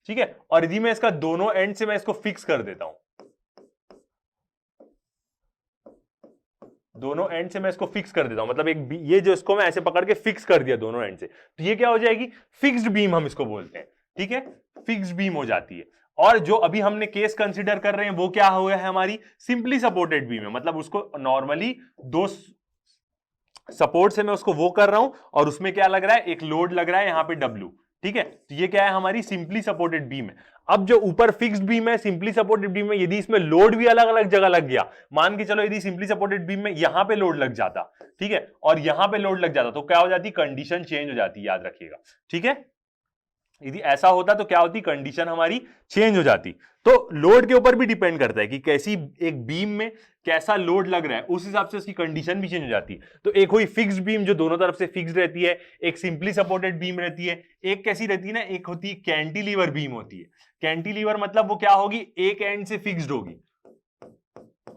ठीक है, और यदि मैं इसका दोनों एंड से मैं इसको फिक्स कर देता हूं, दोनों एंड से मैं इसको फिक्स कर देता हूं, मतलब एक ये जो इसको मैं ऐसे पकड़ के फिक्स कर दिया दोनों एंड से, तो ये क्या हो जाएगी, फिक्स्ड बीम हम इसको बोलते हैं। ठीक है, फिक्स्ड बीम हो जाती है। और जो अभी हमने केस कंसीडर कर रहे हैं वो क्या हुआ है, हमारी सिंपली सपोर्टेड बीम है, मतलब उसको नॉर्मली दो सपोर्ट से मैं उसको वो कर रहा हूं और उसमें क्या लग रहा है, एक लोड लग रहा है यहां पे W। ठीक है, तो ये क्या है, हमारी सिंपली सपोर्टेड बीम है। अब जो ऊपर फिक्स्ड बीम है, सिंपली सपोर्टेड बीम में यदि इसमें लोड भी अलग अलग जगह लग गया, मान के चलो यदि सिंपली सपोर्टेड बीम में यहां पे लोड लग जाता, ठीक है, और यहां पे लोड लग जाता, तो क्या हो जाती, कंडीशन चेंज हो जाती, याद रखिएगा। ठीक है, यदि ऐसा होता तो क्या होती, कंडीशन हमारी चेंज हो जाती। तो लोड के ऊपर भी डिपेंड करता है कि कैसी एक बीम में कैसा लोड लग रहा है, उस हिसाब से उसकी कंडीशन भी चेंज हो जाती है। तो एक हुई फिक्स्ड बीम जो दोनों तरफ से फिक्स्ड रहती है, एक सिंपली सपोर्टेड बीम रहती है, एक कैसी रहती है ना, एक होती है कैंटिलीवर बीम होती है। कैंटिलीवर मतलब वो क्या होगी, एक एंड से फिक्स्ड होगी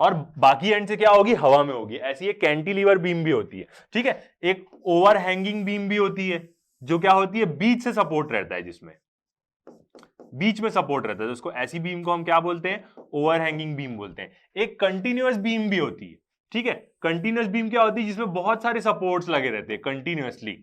और बाकी एंड से क्या होगी, हवा में होगी, ऐसी एक कैंटिलीवर बीम भी होती है। ठीक है, एक ओवर हैंगिंग बीम भी होती है जो क्या होती है, बीच से सपोर्ट रहता है, जिसमें बीच में सपोर्ट रहता है, तो उसको ऐसी बीम को हम क्या बोलते हैं, ओवर हैंगिंग बीम बोलते हैं। एक कंटिन्यूअस बीम भी होती है। ठीक है, कंटिन्यूअस बीम क्या होती है, जिसमें बहुत सारे सपोर्ट्स लगे रहते हैं कंटिन्यूअसली।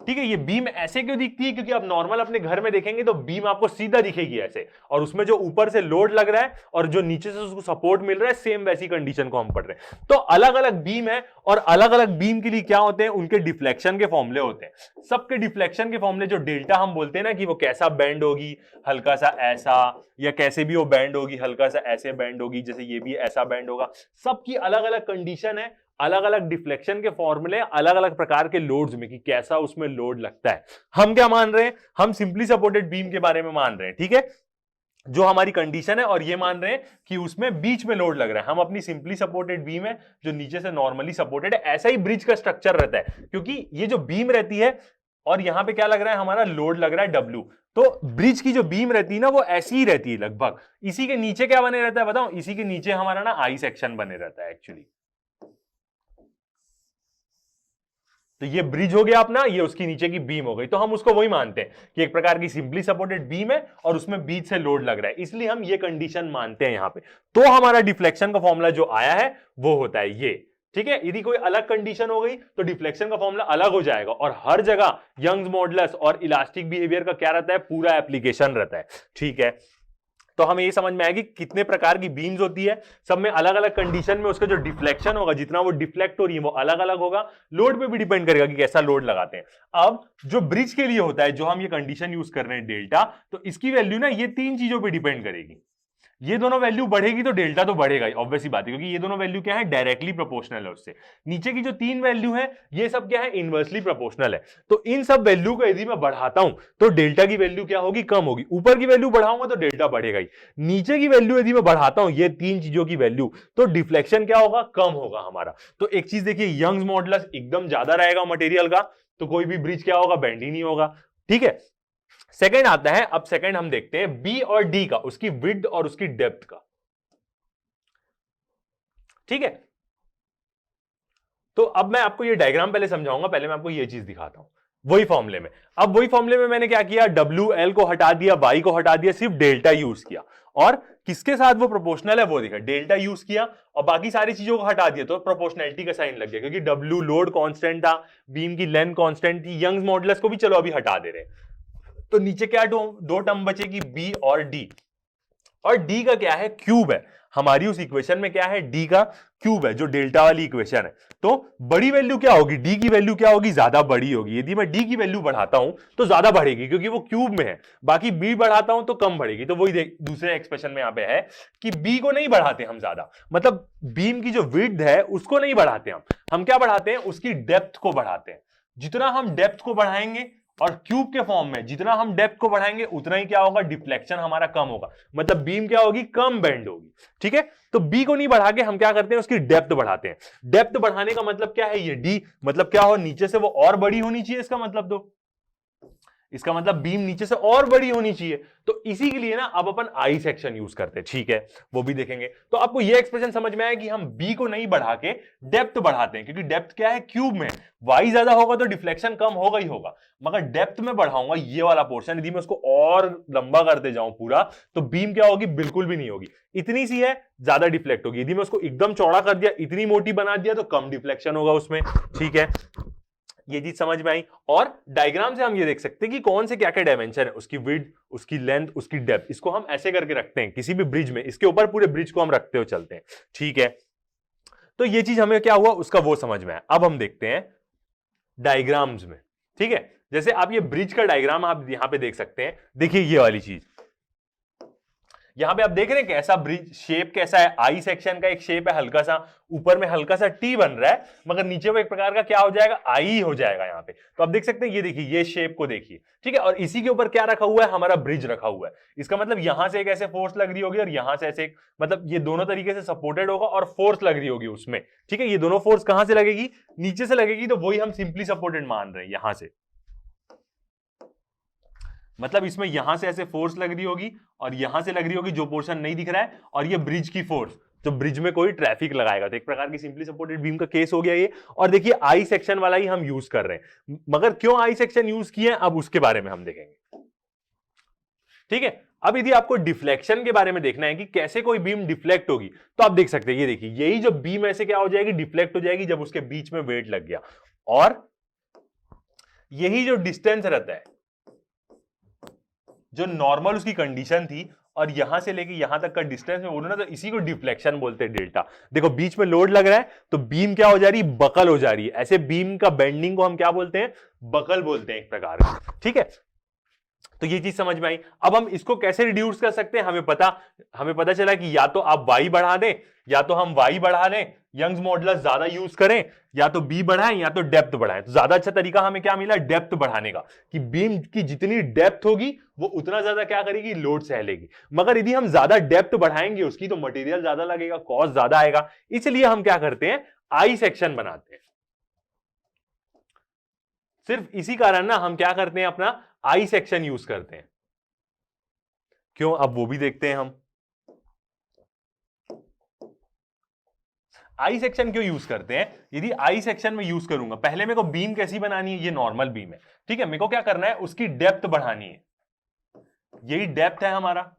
ठीक है, ये बीम ऐसे क्यों दिखती है, क्योंकि आप नॉर्मल अपने घर में देखेंगे तो बीम आपको सीधा दिखेगी ऐसे, और उसमें जो ऊपर से लोड लग रहा है और जो नीचे से उसको सपोर्ट मिल रहा है, सेम वैसी कंडीशन को हम पढ़ रहे हैं। तो अलग अलग बीम है और अलग अलग बीम के लिए क्या होते हैं, उनके डिफ्लेक्शन के फॉर्मूले होते हैं। सबके डिफ्लेक्शन के फॉर्मूले, जो डेल्टा हम बोलते हैं ना, कि वो कैसा बैंड होगी, हल्का सा ऐसा, या कैसे भी वो बैंड होगी, हल्का सा ऐसे बैंड होगी, जैसे ये भी ऐसा बैंड होगा, सबकी अलग अलग कंडीशन है, अलग अलग डिफ्लेक्शन के फॉर्मूले, अलग अलग प्रकार के लोड्स में कि कैसा उसमें लोड लगता है। हम क्या मान रहे हैं, हम सिंपली सपोर्टेड बीम के बारे में मान रहे हैं। ठीक है, जो हमारी कंडीशन है, और ये मान रहे हैं कि उसमें बीच में लोड लग रहा है। हम अपनी सिंपली सपोर्टेड बीम है जो नीचे से नॉर्मली सपोर्टेड है, ऐसा ही ब्रिज का स्ट्रक्चर रहता है, क्योंकि ये जो बीम रहती है और यहां पे क्या लग रहा है, हमारा लोड लग रहा है W। तो ब्रिज की जो बीम रहती है ना, वो ऐसी ही रहती है लगभग। इसी के नीचे क्या बने रहता है बताओ, इसी के नीचे हमारा ना आई सेक्शन बने रहता है एक्चुअली। तो ये ब्रिज हो गया अपना, ये उसकी नीचे की बीम हो गई। तो हम उसको वही मानते हैं कि एक प्रकार की सिंपली सपोर्टेड बीम है और उसमें बीच से लोड लग रहा है, इसलिए हम ये कंडीशन मानते हैं यहां पे। तो हमारा डिफ्लेक्शन का फॉर्मूला जो आया है वो होता है ये। ठीक है, यदि कोई अलग कंडीशन हो गई तो डिफ्लेक्शन का फॉर्मूला अलग हो जाएगा, और हर जगह यंग्स मॉडुलस और इलास्टिक बिहेवियर का क्या रहता है, पूरा एप्लीकेशन रहता है। ठीक है, तो हमें ये समझ में आएगी कितने प्रकार की बीम्स होती है, सब में अलग अलग कंडीशन में उसका जो डिफ्लेक्शन होगा, जितना वो डिफ्लेक्ट हो रही है वो अलग अलग होगा। लोड पे भी डिपेंड करेगा कि कैसा लोड लगाते हैं। अब जो ब्रिज के लिए होता है, जो हम ये कंडीशन यूज कर रहे हैं डेल्टा, तो इसकी वैल्यू ना ये तीन चीजों पे डिपेंड करेगी। ये दोनों वैल्यू बढ़ेगी तो डेल्टा तो बढ़ेगा ही, ऑब्वियस बात है, क्योंकि ये दोनों वैल्यू क्या है, डायरेक्टली प्रोपोर्शनल है उससे। नीचे की जो तीन वैल्यू है, ये सब क्या है, इनवर्सली प्रोपोर्शनल है। तो इन सब वैल्यू को यदि मैं बढ़ाता हूं तो डेल्टा की वैल्यू क्या होगी, कम होगी। ऊपर की वैल्यू बढ़ाऊंगा तो डेल्टा बढ़ेगा ही। नीचे की वैल्यू यदि मैं बढ़ाता हूं, ये तीन चीजों की वैल्यू, तो डिफ्लेक्शन क्या होगा, कम होगा हमारा। तो एक चीज देखिए, यंग्स मॉडुलस एकदम ज्यादा रहेगा मटेरियल का, तो कोई भी ब्रिज क्या होगा, बेंड ही नहीं होगा। ठीक है, सेकेंड आता है, अब सेकेंड हम देखते हैं बी और डी का, उसकी विड्थ और उसकी डेप्थ का। ठीक है, तो अब मैं आपको ये डायग्राम पहले समझाऊंगा, पहले मैं आपको ये चीज दिखाता हूं वही फॉर्मूले में। अब वही फॉर्मूले में मैंने क्या किया, WL को हटा दिया, Y को हटा दिया, सिर्फ डेल्टा यूज किया, और किसके साथ वो प्रोपोर्शनल है वो देखा, डेल्टा यूज किया और बाकी सारी चीजों को हटा दिया, तो प्रोपोर्शनैलिटी का साइन लग गया, क्योंकि W लोड कांस्टेंट था, बीम की लेंथ कांस्टेंट थी, यंग्स मॉडुलस को भी चलो अभी हटा दे रहे। तो नीचे क्या दो टर्म बचेगी, B और D। और डी का क्या है, क्यूब है। हमारी उस इक्वेशन में क्या है, डी का क्यूब है, जो डेल्टा वाली इक्वेशन है। तो बड़ी वैल्यू क्या होगी, डी की वैल्यू क्या होगी, ज्यादा बड़ी होगी। यदि मैं डी की वैल्यू बढ़ाता हूं तो ज्यादा बढ़ेगी क्योंकि वो क्यूब में है, बाकी बी बढ़ाता हूं तो कम बढ़ेगी। तो वही दूसरे एक्सप्रेशन में यहां पे है कि बी को नहीं बढ़ाते हम ज्यादा, मतलब बीम की जो विड्थ है उसको नहीं बढ़ाते हम क्या बढ़ाते हैं, उसकी डेप्थ को बढ़ाते हैं। जितना हम डेप्थ को बढ़ाएंगे, और क्यूब के फॉर्म में जितना हम डेप्थ को बढ़ाएंगे उतना ही क्या होगा, डिफ्लेक्शन हमारा कम होगा, मतलब बीम क्या होगी, कम बेंड होगी। ठीक है, तो बी को नहीं बढ़ा के हम क्या करते हैं, उसकी डेप्थ बढ़ाते हैं। डेप्थ बढ़ाने का मतलब क्या है, ये डी, मतलब क्या हो, नीचे से वो और बड़ी होनी चाहिए, इसका मतलब दो, इसका मतलब बीम नीचे से और बड़ी होनी चाहिए। तो इसी के लिए ना अब अपन आई सेक्शन यूज करते हैं। ठीक है, वो भी देखेंगे। तो आपको ये एक्सप्रेशन समझ में आया कि हम बी को नहीं बढ़ा के डेप्थ बढ़ाते हैं, क्योंकि डेप्थ क्या है, क्यूब में, वाई ज्यादा होगा तो डिफ्लेक्शन कम होगा ही होगा, मगर डेप्थ में बढ़ाऊंगा ये वाला पोर्शन, यदि मैं उसको और लंबा करते जाऊं पूरा, तो बीम क्या होगी, बिल्कुल भी नहीं होगी, इतनी सी है, ज्यादा डिफ्लेक्ट होगी। यदि मैं उसको एकदम चौड़ा कर दिया, इतनी मोटी बना दिया, तो कम डिफ्लेक्शन होगा उसमें। ठीक है, ये चीज समझ में आई। और डायग्राम से हम ये देख सकते हैं कि कौन से क्या क्या डायमेंशन है, उसकी विड्थ, उसकी लेंथ, उसकी डेप्थ। इसको हम ऐसे करके रखते हैं किसी भी ब्रिज में, इसके ऊपर पूरे ब्रिज को हम रखते हुए चलते हैं। ठीक है, तो ये चीज हमें क्या हुआ, उसका वो समझ में आया। अब हम देखते हैं डायग्राम्स में। ठीक है, जैसे आप ये ब्रिज का डायग्राम आप यहां पे देख सकते हैं। देखिए ये वाली चीज यहां पे आप देख रहे हैं कैसा ब्रिज शेप कैसा है, आई सेक्शन का एक शेप है, हल्का सा ऊपर में हल्का सा टी बन रहा है, मगर नीचे वो एक प्रकार का क्या हो जाएगा, आई हो जाएगा यहां पे। तो आप देख सकते हैं, ये देखिए ये शेप को देखिए। ठीक है, और इसी के ऊपर क्या रखा हुआ है, हमारा ब्रिज रखा हुआ है। इसका मतलब यहां से एक ऐसे फोर्स लग रही होगी और यहां से ऐसे, मतलब ये दोनों तरीके से सपोर्टेड होगा और फोर्स लग रही होगी उसमें। ठीक है, ये दोनों फोर्स कहां से लगेगी, नीचे से लगेगी, तो वही हम सिंपली सपोर्टेड मान रहे हैं यहां से। मतलब इसमें यहां से ऐसे फोर्स लग रही होगी और यहां से लग रही होगी, जो पोर्शन नहीं दिख रहा है, और ये ब्रिज की फोर्स, तो ब्रिज में कोई ट्रैफिक लगाएगा, तो एक प्रकार की सिंपली सपोर्टेड बीम का केस हो गया ये। और देखिए आई सेक्शन वाला ही हम यूज कर रहे हैं, मगर क्यों आई सेक्शन यूज किए अब उसके बारे में हम देखेंगे। ठीक है, अब यदि आपको डिफ्लेक्शन के बारे में देखना है कि कैसे कोई बीम डिफ्लेक्ट होगी, तो आप देख सकते हैं, ये देखिए यही जो बीम ऐसे क्या हो जाएगी, डिफ्लेक्ट हो जाएगी जब उसके बीच में वेट लग गया। और यही जो डिस्टेंस रहता है, जो नॉर्मल उसकी कंडीशन थी, और यहां से लेके यहां तक का डिस्टेंस में बोलो ना, तो इसी को डिफ्लेक्शन बोलते हैं, डेल्टा। देखो बीच में लोड लग रहा है तो बीम क्या हो जा रही है, बकल हो जा रही है। ऐसे बीम का बेंडिंग को हम क्या बोलते हैं, बकल बोलते हैं एक प्रकार का। ठीक है, तो ये चीज समझ में आई। अब हम इसको कैसे रिड्यूस कर सकते हैं, हमें पता चला कि या तो आप y बढ़ा दें, या तो हम y बढ़ा दें, यंग्स मॉडुलस ज्यादा यूज करें, या तो b बढ़ाएं, या तो डेप्थ बढ़ाएं। तो ज्यादा अच्छा तरीका हमें क्या मिला, डेप्थ बढ़ाने का, कि बीम की जितनी डेप्थ होगी वो उतना ज्यादा क्या करेगी, लोड सह लेगी। मगर यदि हम ज्यादा डेप्थ बढ़ाएंगे उसकी, तो मटेरियल ज्यादा लगेगा, कॉस्ट ज्यादा आएगा। इसलिए हम क्या करते हैं, आई सेक्शन बनाते हैं। सिर्फ इसी कारण ना हम क्या करते हैं, अपना आई सेक्शन यूज करते हैं। क्यों, अब वो भी देखते हैं हम। आई सेक्शन क्यों यूज करते हैं, यदि आई सेक्शन में यूज करूंगा, पहले मेरे को बीम कैसी बनानी है, ये नॉर्मल बीम है। ठीक है, मेरे को क्या करना है, उसकी डेप्थ बढ़ानी है, यही डेप्थ है हमारा।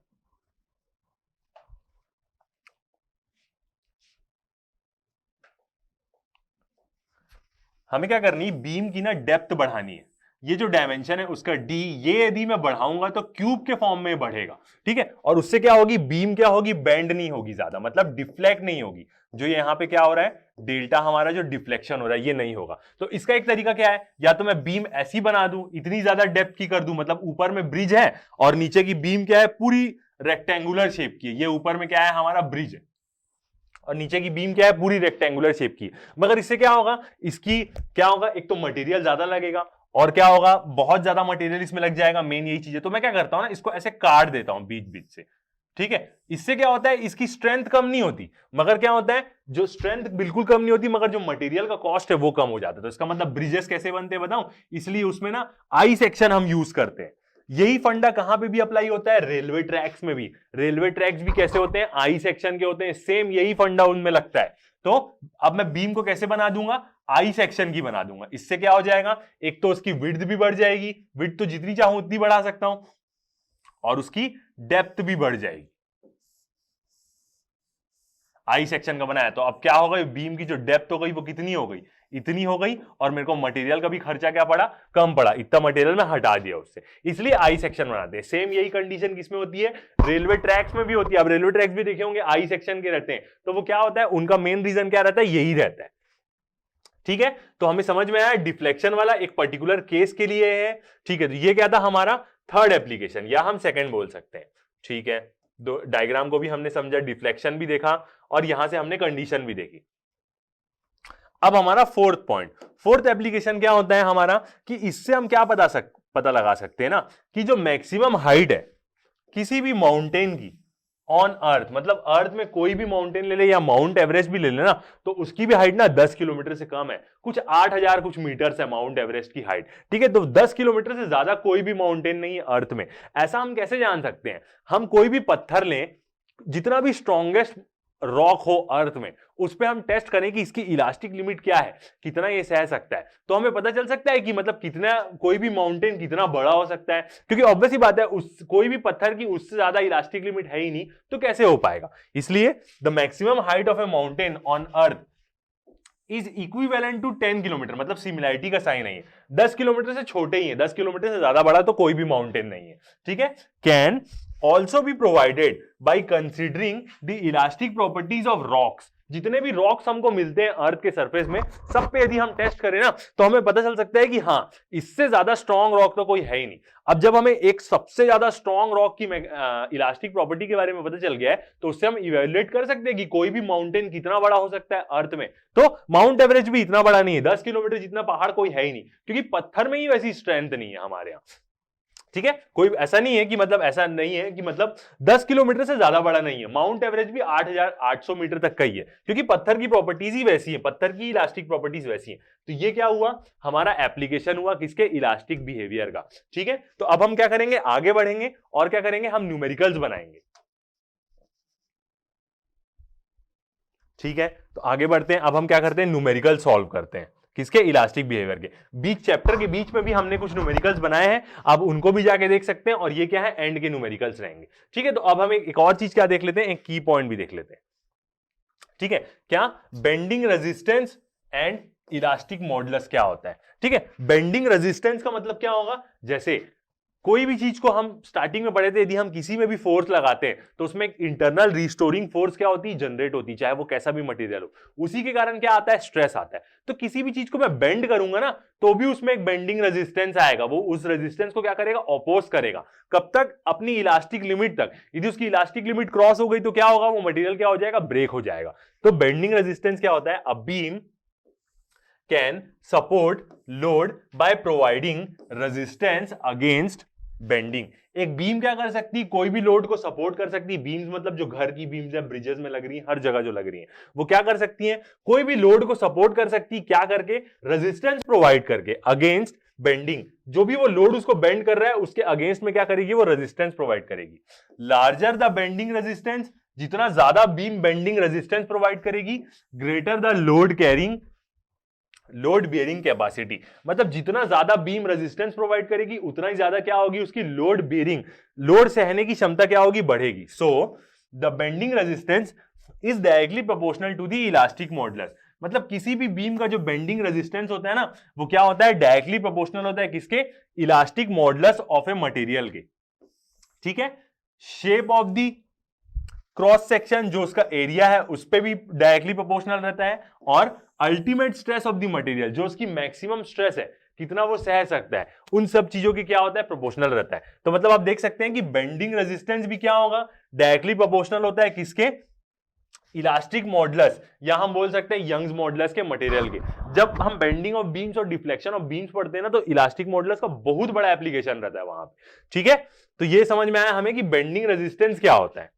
हमें क्या करनी है, बीम की ना डेप्थ बढ़ानी है। ये जो डायमेंशन है उसका डी, ये यदि मैं बढ़ाऊंगा तो क्यूब के फॉर्म में बढ़ेगा। ठीक है, और उससे क्या होगी, बीम क्या होगी, बेंड नहीं होगी ज्यादा, मतलब डिफ्लेक्ट नहीं होगी। जो यहां पे क्या हो रहा है, डेल्टा हमारा जो डिफ्लेक्शन हो रहा है ये नहीं होगा। तो इसका एक तरीका क्या है, या तो मैं बीम ऐसी बना दूं, इतनी ज्यादा डेप्थ की कर दूं, मतलब ऊपर में ब्रिज है और नीचे की बीम क्या है, पूरी रेक्टेंगुलर शेप की है। ये ऊपर में क्या है, हमारा ब्रिज है, और नीचे की बीम क्या है, पूरी रेक्टेंगुलर शेप की। मगर इससे क्या होगा, इसकी क्या होगा, एक तो मटेरियल ज्यादा लगेगा, और क्या होगा, बहुत ज्यादा मटेरियल इसमें लग जाएगा। मेन यही चीज है। तो मैं क्या करता हूं ना, इसको ऐसे काट देता हूं बीच बीच से। ठीक है, इससे क्या होता है, इसकी स्ट्रेंथ कम नहीं होती, मगर क्या होता है, जो स्ट्रेंथ बिल्कुल कम नहीं होती, मगर जो मटेरियल का कॉस्ट है वो कम हो जाता है। तो इसका मतलब ब्रिजेस कैसे बनते हैं बताऊं, इसलिए उसमें ना आई सेक्शन हम यूज करते हैं। यही फंडा कहां पे भी अप्लाई होता है, रेलवे ट्रैक्स में भी। रेलवे ट्रैक्स भी कैसे होते हैं, आई सेक्शन के होते हैं, सेम यही फंडा उनमें लगता है। तो अब मैं बीम को कैसे बना दूंगा, आई सेक्शन की बना दूंगा। इससे क्या हो जाएगा, एक तो उसकी विड्थ भी बढ़ जाएगी, विड्थ तो जितनी चाहूं उतनी बढ़ा सकता हूं, और उसकी डेप्थ भी बढ़ जाएगी। आई सेक्शन का बनाया, तो अब क्या होगा, बीम की जो डेप्थ हो गई वो कितनी हो गई, इतनी हो गई, और मेरे को मटेरियल का भी खर्चा क्या पड़ा, कम पड़ा, इतना मटेरियल मैं हटा दिया उससे, इसलिए आई सेक्शन बनाते हैं। सेम यही कंडीशन किसमें होती है, रेलवे ट्रैक्स में भी होती है। अब रेलवे ट्रैक्स भी देखे होंगे आई सेक्शन के रहते हैं, तो वो क्या होता है, उनका मेन रीजन क्या रहता है, यही रहता है। ठीक है, तो हमें समझ में आया डिफ्लेक्शन वाला एक पर्टिकुलर केस के लिए है। ठीक है, तो ये क्या था हमारा थर्ड एप्लीकेशन, या हम सेकंड बोल सकते हैं। ठीक है, दो डायग्राम को भी हमने समझा, डिफ्लेक्शन भी देखा, और यहां से हमने कंडीशन भी देखी। अब हमारा फोर्थ पॉइंट, फोर्थ एप्लीकेशन क्या होता है हमारा, कि इससे हम क्या पता लगा सकते हैं ना, कि जो मैक्सिमम हाइट है किसी भी माउंटेन की ऑन अर्थ, मतलब अर्थ में कोई भी माउंटेन ले ले या माउंट एवरेस्ट भी ले ले ना, तो उसकी भी हाइट ना 10 किलोमीटर से कम है, कुछ 8000 कुछ मीटर है माउंट एवरेस्ट की हाइट। ठीक है, तो 10 किलोमीटर से ज्यादा कोई भी माउंटेन नहीं है अर्थ में। ऐसा हम कैसे जान सकते हैं, हम कोई भी पत्थर लें, जितना भी स्ट्रॉन्गेस्ट रॉक हो अर्थ में, उस पर हम टेस्ट करें कि इसकी इलास्टिक लिमिट क्या है, कितना ये सह सकता है, तो हमें पता चल सकता है कि मतलब कितना कोई भी माउंटेन कितना बड़ा हो सकता है, क्योंकि ऑब्वियस ही बात है उस कोई भी पत्थर की उससे ज्यादा इलास्टिक लिमिट है ही नहीं, तो कैसे हो पाएगा। इसलिए the maximum height of a mountain on earth is equivalent to 10 kilometre, मतलब सिमिलैरिटी का साइन है, 10 किलोमीटर से छोटे ही है, 10 किलोमीटर से ज्यादा बड़ा तो कोई भी माउंटेन नहीं है। ठीक है, can also be provided by considering the elastic properties of rocks. जितने भी रॉक्स हमको मिलते हैं अर्थ के सरफेस में, सब पे यदि हम टेस्ट करें ना, तो हमें पता चल सकता है कि हाँ, इससे ज्यादा स्ट्रॉन्ग रॉक तो कोई है ही नहीं। अब जब हमें एक सबसे ज्यादा स्ट्रॉन्ग रॉक की इलास्टिक प्रॉपर्टी के बारे में पता चल गया है, तो उससे हम इवेल्युएट कर सकते हैं कि कोई भी माउंटेन कितना बड़ा हो सकता है अर्थ में। तो माउंट एवरेस्ट भी इतना बड़ा नहीं है, 10 किलोमीटर जितना पहाड़ कोई है ही नहीं, क्योंकि पत्थर में ही वैसी स्ट्रेंथ नहीं है हमारे यहाँ। ठीक है, कोई ऐसा नहीं है कि मतलब ऐसा नहीं है कि मतलब 10 किलोमीटर से ज्यादा बड़ा नहीं है, माउंट एवरेस्ट भी 8800 मीटर तक का ही है, क्योंकि पत्थर की प्रॉपर्टीज ही वैसी है, पत्थर की इलास्टिक प्रॉपर्टीज वैसी है। तो ये क्या हुआ, हमारा एप्लीकेशन हुआ किसके, इलास्टिक बिहेवियर का। ठीक है, तो अब हम क्या करेंगे, आगे बढ़ेंगे और क्या करेंगे, हम न्यूमेरिकल्स बनाएंगे। ठीक है, तो आगे बढ़ते हैं, अब हम क्या करते हैं, न्यूमेरिकल सॉल्व करते हैं किसके, इलास्टिक बिहेवियर के। बीच चैप्टर के बीच में भी हमने कुछ न्यूमेरिकल्स बनाए हैं, अब उनको भी जाके देख सकते हैं, और ये क्या है, एंड के न्यूमेरिकल्स रहेंगे। ठीक है, तो अब हम एक और चीज क्या देख लेते हैं, एक की पॉइंट भी देख लेते हैं। ठीक है, क्या bending resistance and elastic modulus क्या होता है। ठीक है, बेंडिंग रेजिस्टेंस का मतलब क्या होगा, जैसे कोई भी चीज को हम स्टार्टिंग में पढ़े थे, यदि हम किसी में भी फोर्स लगाते हैं तो उसमें एक इंटरनल रिस्टोरिंग फोर्स क्या होती है, जनरेट होती है, चाहे वो कैसा भी मटेरियल हो, उसी के कारण क्या आता है, स्ट्रेस आता है। तो किसी भी चीज को मैं बेंड करूंगा ना, तो भी उसमें एक बेंडिंग रेजिस्टेंस आएगा, वो उस रेजिस्टेंस को क्या करेगा, अपोज करेगा, कब तक, अपनी इलास्टिक लिमिट तक। यदि उसकी इलास्टिक लिमिट क्रॉस हो गई तो क्या होगा, वो मटेरियल क्या हो जाएगा, ब्रेक हो जाएगा। तो बेंडिंग रेजिस्टेंस क्या होता है, a beam can support load by providing resistance against bending. एक बीम क्या कर सकती है, कोई भी लोड को सपोर्ट कर सकती है। बीम्स मतलब जो घर की बीम्स है, ब्रिजेस में लग रही है, हर जगह जो लग रही है, वो क्या कर सकती हैं, कोई भी लोड को सपोर्ट कर सकती है, क्या करके, रेजिस्टेंस प्रोवाइड करके अगेंस्ट बेंडिंग। जो भी वो लोड उसको बेंड कर रहा है, उसके अगेंस्ट में क्या करेगी, वो रेजिस्टेंस प्रोवाइड करेगी। लार्जर द बेंडिंग रेजिस्टेंस, जितना ज्यादा बीम बेंडिंग रेजिस्टेंस प्रोवाइड करेगी, greater the load carrying load bearing capacity, मतलब जितना ज्यादा बीम रेजिस्टेंस प्रोवाइड करेगी, उतना ही ज्यादा क्या होगी, उसकी लोड बियरिंग, लोड सहने की क्षमता क्या होगी, बढ़ेगी। So the bending resistance is directly proportional to the elastic modulus. मतलब किसी भी बीम का जो बेंडिंग रेजिस्टेंस होता है ना, वो क्या होता है, डायरेक्टली प्रोपोर्शनल होता है किसके, elastic modulus of a material के। ठीक है, shape of the cross section, जो उसका एरिया है, उस पर भी डायरेक्टली प्रोपोर्शनल रहता है, और ultimate stress of the material, जो उसकी मैक्सिमम स्ट्रेस है, कितना वो सह सकता है, उन सब चीजों की क्या होता है, प्रोपोर्शनल रहता है। तो मतलब आप देख सकते हैं कि बेंडिंग रेजिस्टेंस भी क्या होगा, डायरेक्टली प्रोपोर्शनल होता है किसके, इलास्टिक मॉडुलस, या हम बोल सकते हैं यंग्स मॉडुलस के मटेरियल के। जब हम बेंडिंग ऑफ बीम्स और डिफ्लेक्शन ऑफ बीम्स पढ़ते हैं ना, तो इलास्टिक मॉडुलस का बहुत बड़ा एप्लीकेशन रहता है वहां पे। ठीक है, तो ये समझ में आया हमें कि बेंडिंग रेजिस्टेंस क्या होता है।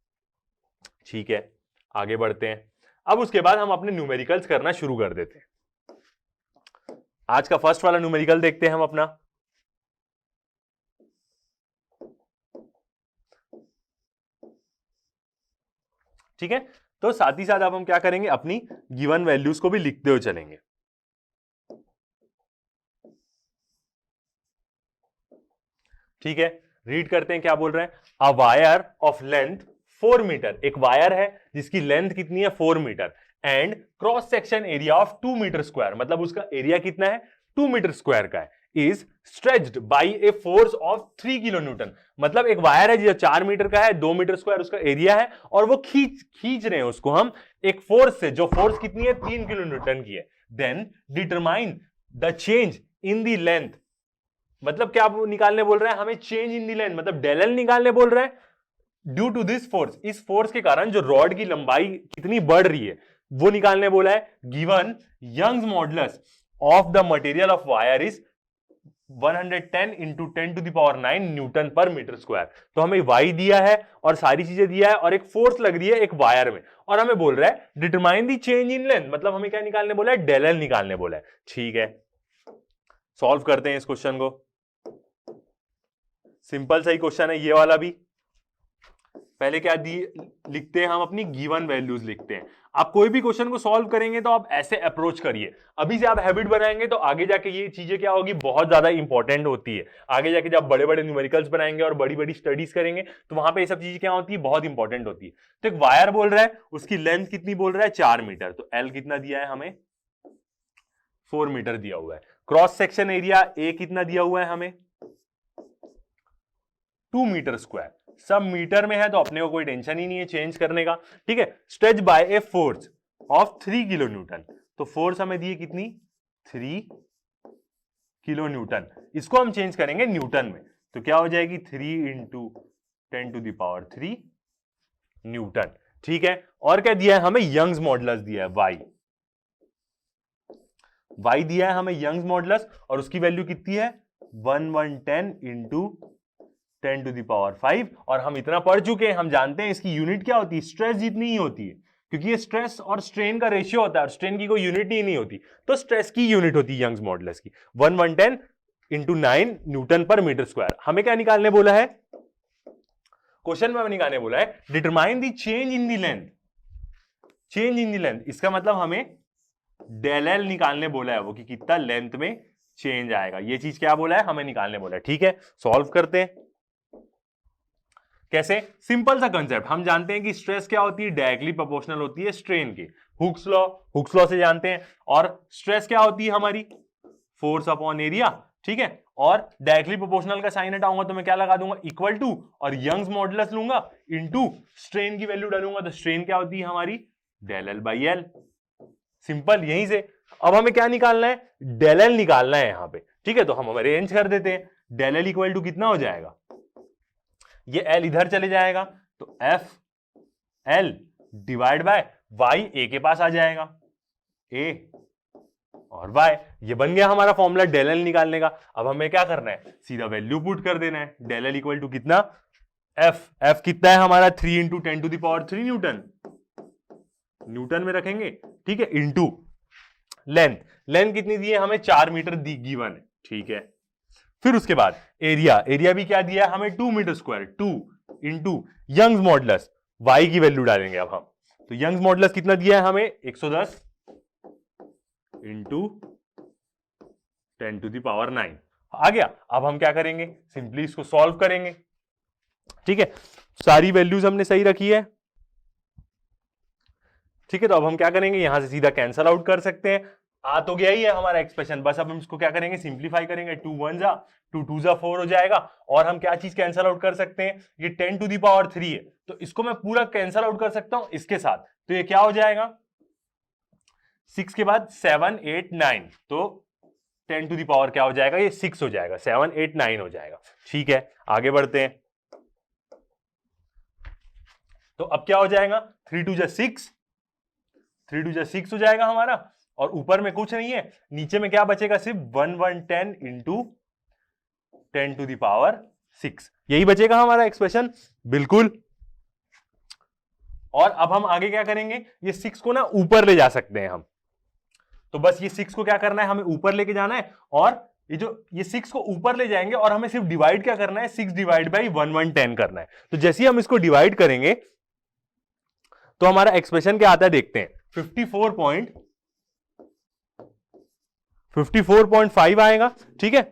ठीक है, आगे बढ़ते हैं। अब उसके बाद हम अपने न्यूमेरिकल्स करना शुरू कर देते हैं। आज का फर्स्ट वाला न्यूमेरिकल देखते हैं हम अपना। ठीक है, तो साथ ही साथ अब हम क्या करेंगे, अपनी गिवन वैल्यूज को भी लिखते हुए चलेंगे। ठीक है, रीड करते हैं क्या बोल रहे हैं। A wire of length 4 metre, एक वायर है जिसकी लेंथ कितनी है 4 metre, and cross section area of 2 metre square, मतलब उसका एरिया कितना है 2 मीटर स्क्वायर का है, is stretched by a force of 3 kilo newton, मतलब एक वायर है जो 4 मीटर का है, 2 मीटर स्क्वायर उसका एरिया है, और वो खींच रहे हैं उसको हम एक फोर्स से, जो फोर्स कितनी है 3 किलो न्यूटन की है। Then determine the change in the length, मतलब क्या निकालने बोल रहा है हमें, चेंज इन दी लेंथ, मतलब डेल एल निकालने बोल रहा है। ड्यू टू दिस फोर्स, इस फोर्स के कारण जो रॉड की लंबाई कितनी बढ़ रही है वो निकालने बोला है। Given Young's modulus of the material of wire is 110 into 10 to the power 9 newton पर मीटर स्क्वायर। तो हमें वाई दिया है और सारी चीजें दिया है और एक फोर्स लग रही है एक वायर में, और हमें बोल रहा है determine the change in length, मतलब हमें क्या निकालने बोला है, डेल एल निकालने बोला है। ठीक है, सॉल्व करते हैं इस क्वेश्चन को। सिंपल सा ही क्वेश्चन है ये वाला भी। पहले क्या लिखते हैं हम, अपनी गिवन वैल्यूज लिखते हैं। आप कोई भी क्वेश्चन को सॉल्व करेंगे तो आप ऐसे अप्रोच करिए, अभी से आप हैबिट बनाएंगे तो आगे जाके ये चीजें क्या होगी, बहुत ज्यादा इंपॉर्टेंट होती है। आगे जाके जब बड़े बड़े न्यूमेरिकल्स बनाएंगे और बड़ी बड़ी स्टडीज करेंगे तो वहां पे ये सब चीजें क्या होती है, बहुत इंपॉर्टेंट होती है। तो एक वायर बोल रहा है, उसकी लेंथ कितनी बोल रहा है 4 मीटर, तो एल कितना दिया है हमें 4 मीटर दिया हुआ है। क्रॉस सेक्शन एरिया ए कितना दिया हुआ है हमें 2 मीटर स्क्वायर, सब मीटर में है तो अपने को कोई टेंशन ही नहीं है चेंज करने का। ठीक है, stretch by a force of 3 kilo newton, तो फोर्स हमें दी है कितनी 3 किलो न्यूटन, इसको हम चेंज करेंगे न्यूटन में, तो क्या हो जाएगी 3 into 10 to the power 3 newton. ठीक है, और क्या दिया है हमें, यंग्स मॉडुलस दिया है वाई दिया है हमें यंग्स मॉडुलस, और उसकी वैल्यू कितनी है 1110 इंटू 10 टू द पावर 5, और हम इतना पढ़ चुके हैं, हम जानते हैं इसकी यूनिट क्या होती है, स्ट्रेस जितनी ही होती है, क्योंकि ये स्ट्रेस और स्ट्रेन का रेशियो होता है और स्ट्रेन की कोई यूनिट ही नहीं होती, तो स्ट्रेस की यूनिट होती है यंग्स मॉडुलस की 1110 इंटू 9 न्यूटन पर मीटर स्क्वायर। हमें क्या निकालने बोला है, क्वेश्चन में हमें निकालने बोला है determine the change in the length, change in the length, इसका मतलब हमें डेल एल निकालने बोला है, वो कि कितना लेंथ में चेंज आएगा, ये चीज क्या बोला है हमें निकालने बोला है। ठीक है, सॉल्व करते हैं। कैसे, सिंपल सा कंसेप्ट, हम जानते हैं कि स्ट्रेस क्या होती है, डायरेक्टली प्रोपोर्शनल होती है स्ट्रेन की, हुक्स लॉ से जानते हैं, और स्ट्रेस क्या होती है हमारी फोर्स अपॉन एरिया। ठीक है, और डायरेक्टली प्रोपोर्शनल का साइन हटाऊंगा तो मैं क्या लगा दूंगा इक्वल टू, और यंग्स मॉडुलस लूंगा इनटू स्ट्रेन की वैल्यू डालूंगा, तो स्ट्रेन क्या होती है हमारी del L by L. Simple, यहीं से अब हमें क्या निकालना है, डेल एल निकालना है यहां पे। ठीक है, तो हम अरेंज कर देते हैं, डेल एल इक्वल टू कितना हो जाएगा, ये एल इधर चले जाएगा तो F L divide by Y, A के पास आ जाएगा ए और वाई, ये बन गया हमारा फॉर्मूला डेल एल निकालने का। अब हमें क्या करना है, सीधा वैल्यू पुट कर देना है, डेल एल इक्वल टू कितना एफ कितना है हमारा 3 into 10 to the power 3 newton में रखेंगे। ठीक है, इंटू लेंथ कितनी दी है हमें 4 मीटर गिवन है। ठीक है, फिर उसके बाद एरिया भी क्या दिया है हमें 2 metre square, 2 into Young's modulus, Y की वैल्यू डालेंगे अब हम, तो यंग्स मॉडुलस कितना दिया है हमें 110 इंटू 10 टू द पावर 9 आ गया। अब हम क्या करेंगे, सिंपली इसको सॉल्व करेंगे। ठीक है, सारी वैल्यूज हमने सही रखी है। ठीक है, तो अब हम क्या करेंगे, यहां से सीधा कैंसल आउट कर सकते हैं, आ तो गया ही है हमारा एक्सप्रेशन, बस अब हम इसको क्या करेंगे, सिंप्लीफाई करेंगे, 2 1 जा 2 2 जा 4 हो जाएगा, और हम क्या चीज कैंसल आउट कर सकते हैं, ये 10 टू द पावर 3 है, तो इसको मैं पूरा कैंसल आउट कर सकता हूं इसके साथ, तो ये क्या हो जाएगा 6 के बाद 7 8 9, तो 10 टू द पावर क्या हो जाएगा, ये 6 हो जाएगा, 7 8 9 हो जाएगा। ठीक है, आगे बढ़ते हैं, तो अब क्या हो जाएगा 3 2 जा 6, 3 2 जा 6 हो जाएगा हमारा, और ऊपर में कुछ नहीं है, नीचे में क्या बचेगा, सिर्फ 1110 इंटू 10 टू द पावर 6, यही बचेगा हमारा एक्सप्रेशन। बिल्कुल, और अब हम आगे क्या करेंगे, ये 6 को ना ऊपर ले जा सकते हैं हम, तो बस ये 6 को क्या करना है, हमें ऊपर लेके जाना है, और ये 6 को ऊपर ले जाएंगे, और हमें सिर्फ डिवाइड क्या करना है, 6 डिवाइड बाई 1110 करना है। तो जैसे ही हम इसको डिवाइड करेंगे तो हमारा एक्सप्रेशन क्या आता है, देखते हैं, 54.5 आएगा। ठीक है,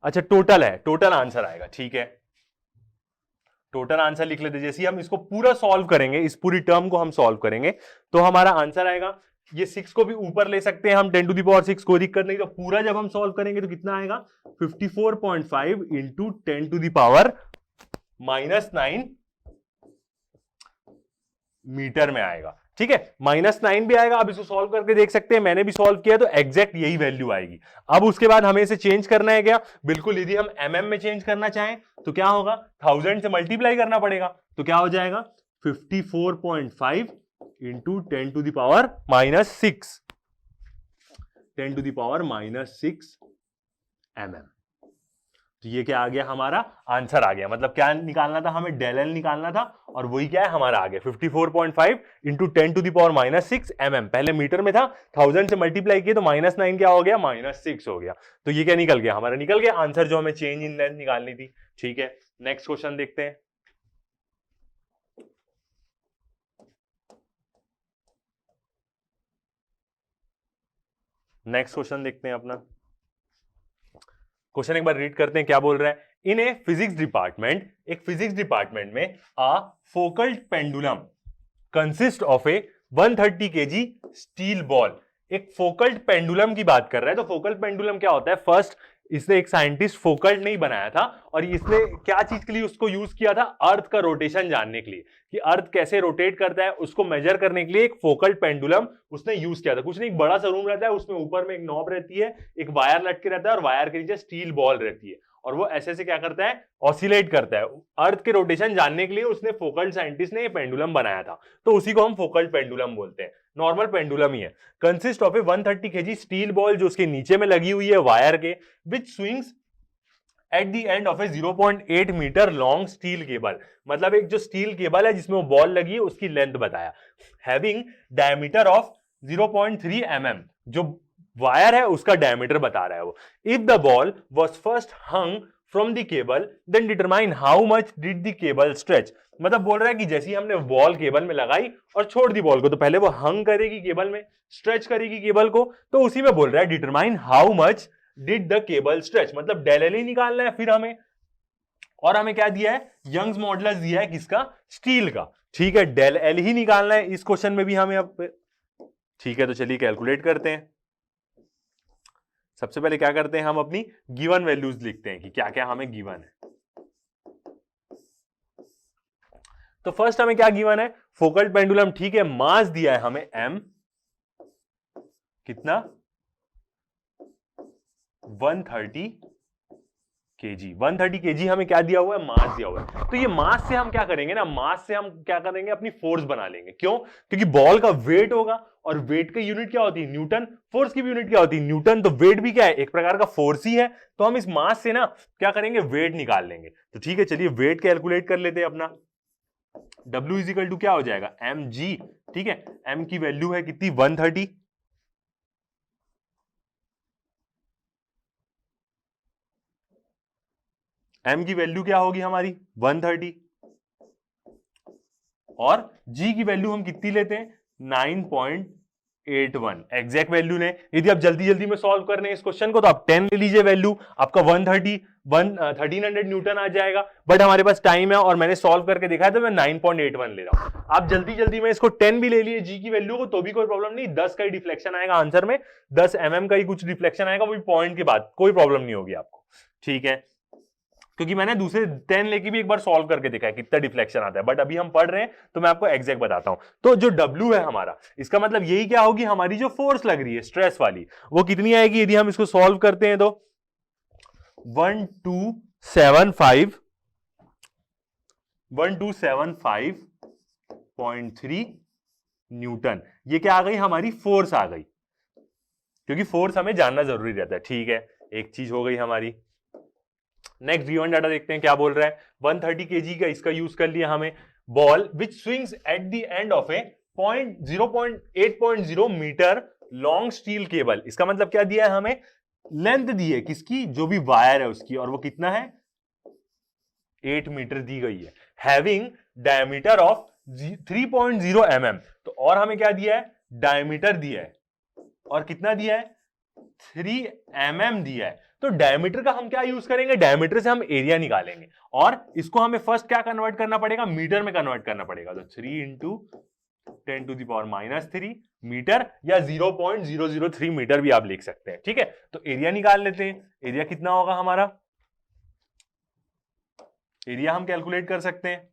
अच्छा टोटल है, टोटल आंसर आएगा, ठीक है, टोटल आंसर लिख लेते। जैसे हम इसको पूरा सॉल्व करेंगे, इस पूरी टर्म को हम सॉल्व करेंगे तो हमारा आंसर आएगा, ये 6 को भी ऊपर ले सकते हैं हम, 10 टू द पावर 6, कोई दिक्कत नहीं। तो पूरा जब हम सॉल्व करेंगे तो कितना आएगा, 54.5 into 10 to the power -9 metre में आएगा, ठीक है, -9 भी आएगा। अब इसको सॉल्व करके देख सकते हैं, मैंने भी सॉल्व किया तो एग्जैक्ट यही वैल्यू आएगी। अब उसके बाद हमें इसे चेंज करना है क्या, बिल्कुल, यदि हम mm में चेंज करना चाहें तो क्या होगा, 1000 से मल्टीप्लाई करना पड़ेगा, तो क्या हो जाएगा 54.5 into 10 to the power -6, 10 to the power -6 mm। तो ये क्या आ गया, हमारा आंसर आ गया। मतलब क्या निकालना था हमें, डेल एल निकालना था, और वही क्या है हमारा आ गया 54.5 into 10 to the power -6 mm। पहले मीटर में था, 1000 से मल्टीप्लाई किए तो -9 क्या हो गया, -6 हो गया। तो ये क्या निकल गया, हमारा निकल गया आंसर, जो हमें चेंज इन लेंथ निकालनी थी, ठीक है। नेक्स्ट क्वेश्चन देखते हैं। नेक्स्ट क्वेश्चन देखते हैं अपना। क्वेश्चन एक बार रीड करते हैं, क्या बोल रहा है। इन ए फिजिक्स डिपार्टमेंट, एक फिजिक्स डिपार्टमेंट में a focal pendulum consist of a 130 kg steel ball. एक फोकल पेंडुलम की बात कर रहा है, तो फोकल पेंडुलम क्या होता है, फर्स्ट इसने एक साइंटिस्ट फोकल नहीं बनाया था, और इसने क्या चीज के लिए उसको यूज किया था, अर्थ का रोटेशन जानने के लिए, कि अर्थ कैसे रोटेट करता है उसको मेजर करने के लिए एक फोकल पेंडुलम उसने यूज किया था। कुछ नहीं, एक बड़ा सा रूम रहता है, उसमें ऊपर में एक नॉब रहती है, एक वायर लटके रहता है, और वायर के नीचे स्टील बॉल रहती है, और वो ऐसे ऐसे क्या करता है, ऑसिलेट करता है। अर्थ के रोटेशन जानने के लिए उसने फोकल साइंटिस्ट ने ये पेंडुलम बनाया था, तो उसी को हम फोकल पेंडुलम बोलते हैं। नॉर्मल पेंडुलम ही है। Consist of a 130 kg steel ball, जो उसके नीचे में लगी हुई है वायर के, which swings at the end of a 0.8 metre long steel cable. मतलब एक जो स्टील केबल है जिसमें वो बॉल लगी है, उसकी लेंथ बताया। हैविंग डायमीटर ऑफ 0.3 mm, जो वायर है उसका डायमीटर बता रहा है वो। If the ball was first hung from the cable then determine how much did the cable stretch. मतलब बोल रहा है कि जैसे ही हमने बॉल केबल में लगाई और छोड़ दी बॉल को, तो पहले वो हंग करेगी केबल में, स्ट्रेच करेगी केबल को, तो उसी में बोल रहा है determine how much did the cable stretch. मतलब डेल एल ही निकालना है फिर हमें, और हमें क्या दिया है, यंग्स मॉडुलस दिया है, किसका, स्टील का, ठीक है, डेल एल ही निकालना है इस क्वेश्चन में भी हमें अब, ठीक है। तो चलिए कैलकुलेट करते हैं। सबसे पहले क्या करते हैं, हम अपनी गिवन वैल्यूज लिखते हैं कि क्या क्या हमें गिवन है। तो फर्स्ट हमें क्या गिवन है, फोकल पेंडुलम, ठीक है, मास दिया है हमें m, कितना 130 kg, 130 kg हमें क्या दिया हुआ है, मास दिया हुआ है। तो ये मास से हम क्या करेंगे ना, मास से हम क्या करेंगे, अपनी फोर्स बना लेंगे। क्यों, क्योंकि बॉल का वेट होगा, और वेट की यूनिट क्या होती है, न्यूटन, फोर्स की भी यूनिट क्या होती है, न्यूटन। तो वेट भी क्या है, एक प्रकार का फोर्स ही है। तो हम इस मास से ना क्या करेंगे, वेट निकाल लेंगे। तो ठीक है, चलिए वेट कैलकुलेट कर लेते हैं अपना। W इजिकल टू क्या हो जाएगा, mg, ठीक है, m की वैल्यू है कितनी, 130, m की वैल्यू क्या होगी हमारी 130, और g की वैल्यू हम कितनी लेते हैं 9.81 एग्जैक्ट वैल्यू ने। यदि आप जल्दी जल्दी में सॉल्व कर रहे हैं इस क्वेश्चन को तो आप 10 ले लीजिए वैल्यू, आपका 1300 न्यूटन आ जाएगा। बट हमारे पास टाइम है और मैंने सॉल्व करके देखा है तो मैं 9.81 ले रहा हूं। आप जल्दी जल्दी में इसको 10 भी ले लिए जी की वैल्यू को तो भी कोई प्रॉब्लम नहीं, 10 का ही डिफ्लेक्शन आएगा आंसर में, 10 mm का ही कुछ डिफ्लेक्शन आएगा, वो भी पॉइंट के बाद, कोई प्रॉब्लम नहीं होगी आपको, ठीक है। क्योंकि मैंने दूसरे 10 लेके भी एक बार सॉल्व करके देखा है कितना डिफ्लेक्शन आता है, बट अभी हम पढ़ रहे हैं तो मैं आपको एग्जैक्ट बताता हूं। तो जो W है हमारा, इसका मतलब यही क्या होगी, हमारी जो फोर्स लग रही है स्ट्रेस वाली, वो कितनी आएगी, यदि हम इसको सॉल्व करते हैं तो 1275.3 न्यूटन। ये क्या आ गई, हमारी फोर्स आ गई, क्योंकि फोर्स हमें जानना जरूरी रहता है, ठीक है। एक चीज हो गई हमारी। नेक्स्ट गिवन डाटा देखते हैं क्या बोल रहा है। 130 kg का इसका यूज कर लिया हमें। Ball which swings at the end of a 0.8 metre long steel cable. इसका मतलब क्या दिया है हमें, लेंथ दी है किसकी, जो भी वायर है उसकी, और वो कितना है 8 मीटर दी गई है। Having diameter of 3.0 mm। तो और हमें क्या दिया है, डायमीटर दिया है, और कितना दिया है 3 mm दिया है, तो डायमीटर का हम क्या यूज करेंगे, डायमीटर से हम एरिया निकालेंगे और इसको हमें फर्स्ट क्या कन्वर्ट करना पड़ेगा, मीटर में कन्वर्ट करना पड़ेगा। तो 3 इंटू 10⁻³ मीटर या 0.003 मीटर भी आप लिख सकते हैं। ठीक है, तो एरिया निकाल लेते हैं। एरिया कितना होगा हमारा, एरिया हम कैलकुलेट कर सकते हैं।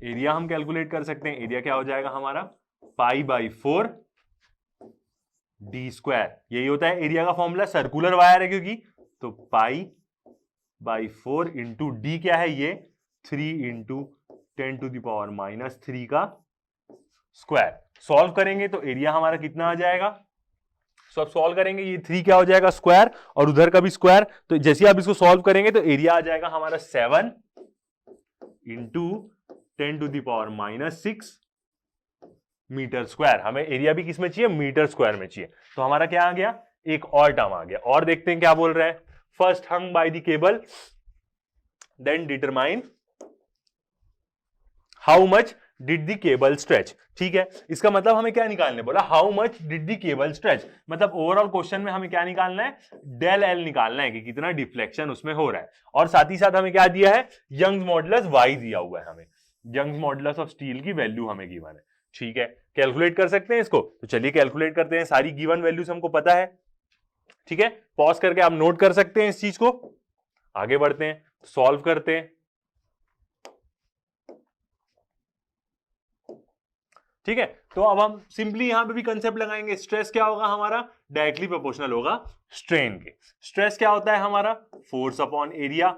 एरिया हम कैलकुलेट कर सकते हैं। एरिया क्या हो जाएगा हमारा, π/4 d²। यही होता है एरिया का फॉर्मूला, सर्कुलर वायर है क्योंकि, तो π/4 इंटू डी क्या है, ये 3 इंटू 10⁻³ का स्क्वायर। सॉल्व करेंगे तो एरिया हमारा कितना आ जाएगा, सब सॉल्व करेंगे, ये 3 क्या हो जाएगा स्क्वायर और उधर का भी स्क्वायर, तो जैसे आप इसको सॉल्व करेंगे तो एरिया आ जाएगा हमारा 7 इंटू 10⁻⁻6 मीटर स्क्वायर। हमें एरिया भी किसमें चाहिए, मीटर स्क्वायर में चाहिए। तो हमारा क्या आ गया, एक और टर्म आ गया। और देखते हैं क्या बोल रहे हैं। First hung by the cable, then determine how much did the cable stretch. ठीक है, इसका मतलब हमें क्या निकालने बोला, how much did the cable stretch, मतलब ओवरऑल क्वेश्चन में हमें क्या निकालना है, डेल एल निकालना है कि कितना डिफ्लेक्शन उसमें हो रहा है। और साथ ही साथ हमें क्या दिया है, यंग्स मॉडुलस वाई दिया हुआ है हमें, यंग्स मॉडुलस ऑफ स्टील की वैल्यू हमें गिवन है। ठीक है, कैलकुलेट कर सकते हैं इसको, तो चलिए कैलकुलेट करते हैं। सारी गिवन वैल्यूज हमको पता है। ठीक है, पॉज करके आप नोट कर सकते हैं इस चीज को। आगे बढ़ते हैं, सॉल्व करते हैं। ठीक है, तो अब हम सिंपली यहां पे भी कंसेप्ट लगाएंगे। स्ट्रेस क्या होगा हमारा, डायरेक्टली प्रोपोर्शनल होगा स्ट्रेन के। स्ट्रेस क्या होता है हमारा, फोर्स अपॉन एरिया।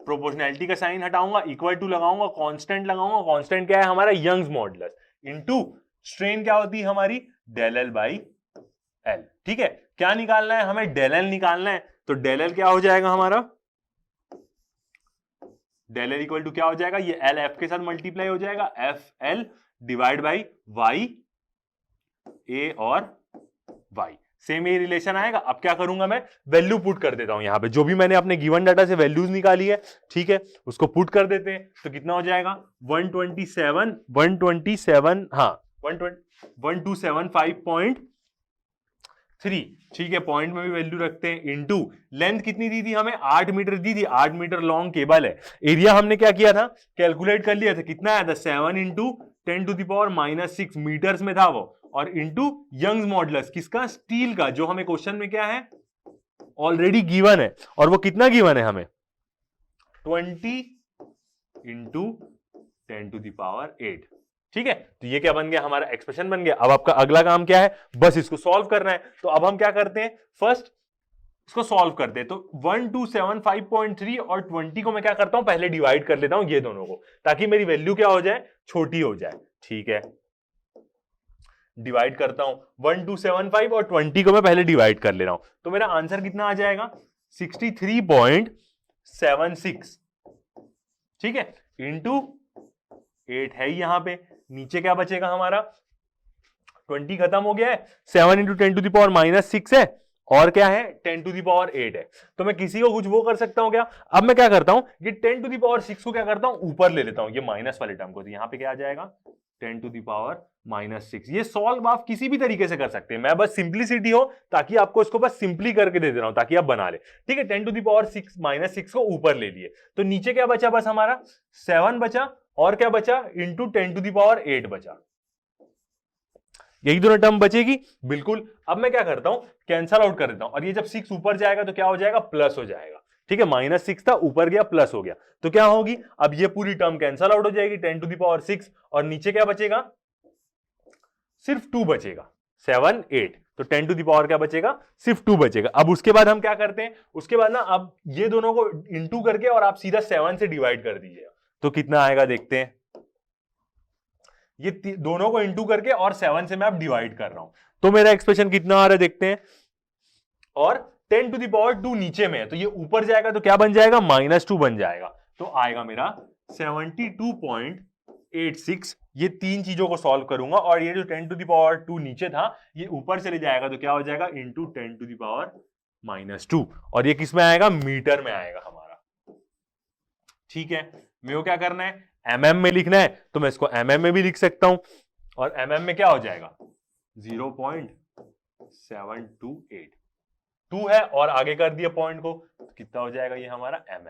प्रोपोर्शनैलिटी का साइन हटाऊंगा, इक्वल टू लगाऊंगा, कांस्टेंट लगाऊंगा। कांस्टेंट क्या है हमारा, यंग्स मॉडुलस, इनटू स्ट्रेन क्या होती है हमारी, डेल एल बाई एल। ठीक है, क्या निकालना है हमें, डेल एल निकालना है। तो डेल एल क्या हो जाएगा हमारा, डेल एल इक्वल टू क्या हो जाएगा, ये एल एफ के साथ मल्टीप्लाई हो जाएगा, F L divide by Y A और वाई। सेम ये रिलेशन आएगा। अब क्या करूंगा मैं, वैल्यू पुट कर देता हूं यहां पे, जो भी मैंने अपने गिवन डाटा से वैल्यूज निकाली है। ठीक है, उसको पुट कर देते हैं। तो कितना हो जाएगा 127, हाँ 1275.3। ठीक है, पॉइंट में भी वैल्यू रखते हैं, इनटू लेंथ कितनी दी थी हमें, 8 मीटर दी थी। 8 मीटर लॉन्ग केबल है। एरिया हमने क्या किया था, कैलकुलेट कर लिया था, कितना आया था, 7 इंटू 10⁻⁻6 मीटर्स में था वो, और इंटू यंग्स मॉडुलस किसका, स्टील का, जो हमें क्वेश्चन में क्या है, ऑलरेडी गिवन है। और वो कितना गिवन है हमें, 20 इंटू 10�8। ठीक है, तो ये क्या बन गया हमारा, एक्सप्रेशन बन गया। अब आपका अगला काम क्या है, बस इसको सॉल्व करना है। तो अब हम क्या करते हैं, फर्स्ट इसको सॉल्व करते हैं। तो 1275.3 और 20 को मैं क्या करता हूं, पहले डिवाइड कर लेता हूं ये दोनों को, ताकि मेरी वैल्यू क्या हो जाए, छोटी हो जाए। ठीक है, डिवाइड करता हूं, 1275 और 20 को मैं पहले डिवाइड कर ले रहा हूं। तो मेरा आंसर कितना आ जाएगा, 63.76। ठीक है, इंटू 8 है यहां पे, नीचे क्या बचेगा हमारा, 20 खत्म हो गया है, 7 इंटू 10⁻⁻6 है, और क्या है 10⁸ है। तो मैं किसी को कुछ वो कर सकता हूं क्या, अब मैं क्या करता हूं, ये 10⁻6 को क्या करता हूं, ऊपर ले लेता हूं, ये माइनस वाले टर्म को। तो यहां पे क्या आ जाएगा 10⁻⁻6। ये सॉल्व आप किसी भी तरीके से कर सकते हैं, मैं बस सिंप्लिसिटी हो ताकि आपको इसको बस सिंपली करके दे दे रहा हूं, ताकि आप बना ले। ठीक है, 10⁻6 को ऊपर ले लिए, तो नीचे क्या बचा, बस हमारा 7 बचा, और क्या बचा, इंटू 10⁸ बचा। यही दोनों टर्म बचेगी, बिल्कुल। अब मैं क्या करता हूं, कैंसल आउट कर देता हूं, और ये जब 6 ऊपर जाएगा तो क्या हो जाएगा, प्लस हो जाएगा। ठीक है, -6 था, ऊपर गया प्लस हो गया, तो क्या होगी, अब ये पूरी टर्म कैंसल आउट हो जाएगी, 10⁻6, और नीचे क्या बचेगा, सिर्फ 2 बचेगा, 7 8। तो 10⁻ क्या बचेगा, सिर्फ 2 बचेगा। अब उसके बाद हम क्या करते हैं, उसके बाद ना अब ये दोनों को इंटू करके और आप सीधा 7 से डिवाइड कर दीजिएगा, तो कितना आएगा देखते हैं। ये दोनों को इंटू करके और 7 से मैं अब डिवाइड कर रहा हूं, तो मेरा एक्सप्रेशन कितना आ रहा है देखते हैं। और 10⁻2 नीचे में है, तो ये ऊपर जाएगा तो क्या बन जाएगा, -2 बन जाएगा। तो आएगा मेरा 72.86। ये तीन चीजों को सॉल्व करूंगा, और ये जो 10⁻2 नीचे था ये ऊपर चले जाएगा, तो क्या हो जाएगा, इंटू 10⁻2। और ये किस में आएगा, मीटर में आएगा हमारा। ठीक है, मेरे को क्या करना है, mm में लिखना है तो मैं इसको mm में भी लिख सकता हूं, और mm में क्या हो जाएगा 0.728, 2 है और आगे कर दिया पॉइंट को, तो कितना हो जाएगा ये हमारा mm।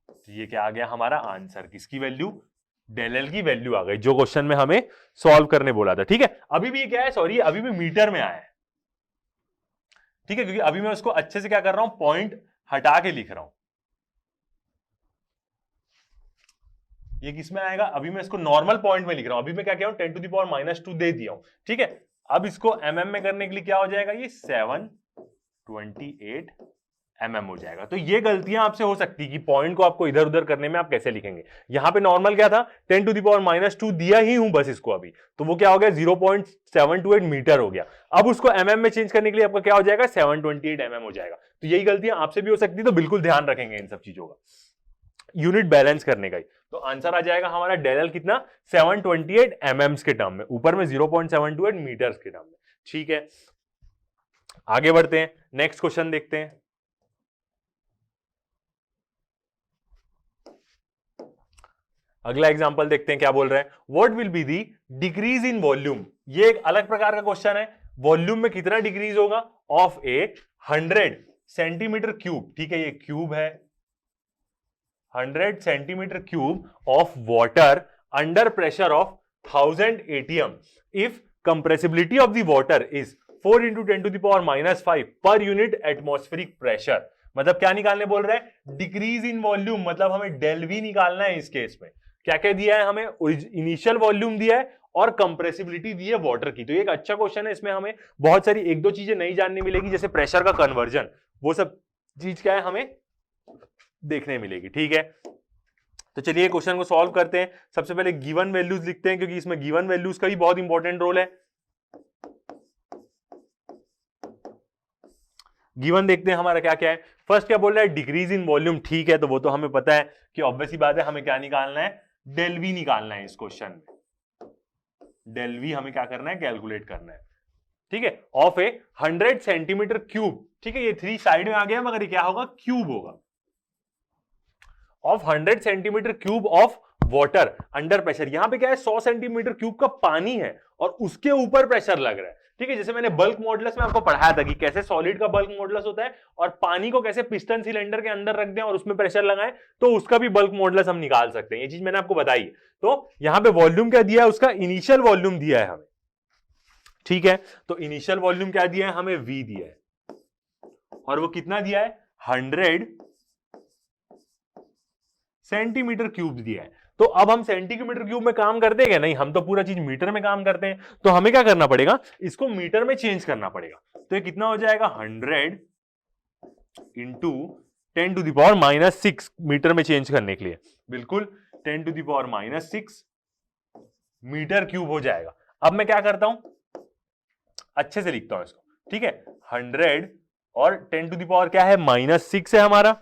तो ये क्या आ गया हमारा आंसर, किसकी वैल्यू, डेल एल की वैल्यू आ गई, जो क्वेश्चन में हमें सॉल्व करने बोला था। ठीक है, अभी भी क्या है, सॉरी अभी भी मीटर में आया है। ठीक है, क्योंकि अभी मैं उसको अच्छे से क्या कर रहा हूं, पॉइंट हटा के लिख रहा हूं। ये किसमें आएगा, अभी मैं इसको नॉर्मल पॉइंट में लिख रहा हूं, अभी मैं क्या कह रहा हूं 10⁻⁻2 दे दिया हूं। ठीक है, अब इसको mm में करने के लिए क्या हो जाएगा, ये 728 mm हो जाएगा। तो ये गलतियां आपसे हो सकती है कि पॉइंट को आपको इधर उधर करने में आप कैसे लिखेंगे। यहां पे नॉर्मल क्या था, 10⁻⁻2 दिया ही हूं बस इसको अभी, तो वो क्या हो गया 0.728 मीटर हो गया। अब उसको mm में चेंज करने के लिए आपका क्या हो जाएगा 728 mm हो जाएगा। तो यही गलतियां आपसे भी हो सकती है, तो बिल्कुल ध्यान रखेंगे इन सब चीजों का, यूनिट बैलेंस करने का ही। तो आंसर आ जाएगा हमारा डेल एल कितना 728 mm के टर्म में, ऊपर में 0.728 मीटर्स के टर्म में। ठीक है, आगे बढ़ते हैं, नेक्स्ट क्वेश्चन देखते हैं। अगला एग्जांपल देखते हैं क्या बोल रहे हैं, what will be the decrease in volume. ये एक अलग प्रकार का क्वेश्चन है, वॉल्यूम में कितना डिक्रीज होगा ऑफ ए 100 सेंटीमीटर क्यूब। ठीक है, ये क्यूब है, 100 centimetre cube of water under pressure of 1000 atm if compressibility of the water is 4 × 10⁻⁻5 per unit atmospheric pressure. मतलब क्या निकालने बोल रहे हैं, डिक्रीज इन वॉल्यूम, मतलब हमें डेल वी निकालना है इस केस में। क्या क्या दिया है हमें, इनिशियल वॉल्यूम दिया है और कंप्रेसिबिलिटी दी है वाटर की। तो ये एक अच्छा क्वेश्चन है, इसमें हमें बहुत सारी एक दो चीजें नहीं जानने मिलेगी, जैसे प्रेशर का कन्वर्जन, वो सब चीज क्या है हमें देखने मिलेगी। ठीक है, तो चलिए क्वेश्चन को सॉल्व करते हैं। सबसे पहले गिवन वैल्यूज लिखते हैं, क्योंकि इसमें गिवन वैल्यूज का भी बहुत इंपॉर्टेंट रोल है। गिवन देखते हैं हमारा क्या क्या है। फर्स्ट क्या बोल रहा है, डिक्रीज इन वॉल्यूम। ठीक है, तो वो तो हमें पता है कि ऑब्वियस ही बात है, हमें क्या निकालना है, डेल वी निकालना है इस क्वेश्चन में। डेल वी हमें क्या करना है, कैलकुलेट करना है। ठीक है, ऑफ ए 100 सेंटीमीटर क्यूब। ठीक है, ये 3 साइड में आ गया, मगर ये क्या होगा, क्यूब होगा। Of 100 centimetre cube of water under pressure. यहां पे क्या है, 100 सेंटीमीटर क्यूब का पानी है और उसके ऊपर प्रेशर लग रहा है। ठीक है, जैसे मैंने बल्क मॉडुलस में आपको पढ़ाया था कि कैसे सॉलिड का बल्क मॉडुलस होता है और पानी को कैसे पिस्टन सिलेंडर के अंदर रख दें और उसमें प्रेशर लगाएं, तो उसका भी बल्क मॉडुलस हम निकाल सकते हैं। ये चीज मैंने आपको बताई। तो यहां पे वॉल्यूम क्या दिया है, उसका इनिशियल वॉल्यूम दिया है हमें। ठीक है, तो इनिशियल वॉल्यूम क्या दिया है हमें, V दिया है, और वो कितना दिया है 100 सेंटीमीटर क्यूब दिया है। तो अब हम सेंटीमीटर क्यूब में काम करते हैं क्या, नहीं, हम तो पूरा चीज मीटर में काम करते हैं। तो हमें क्या करना पड़ेगा, इसको मीटर में चेंज करना पड़ेगा। तो ये कितना हो जाएगा 100 × 10⁻⁻6 मीटर में चेंज करने के लिए, बिल्कुल 10⁻⁻6 मीटर क्यूब हो जाएगा। अब मैं क्या करता हूं, अच्छे से लिखता हूं इसको। ठीक है, 100 और 10⁻⁻ क्या है, -6 है हमारा।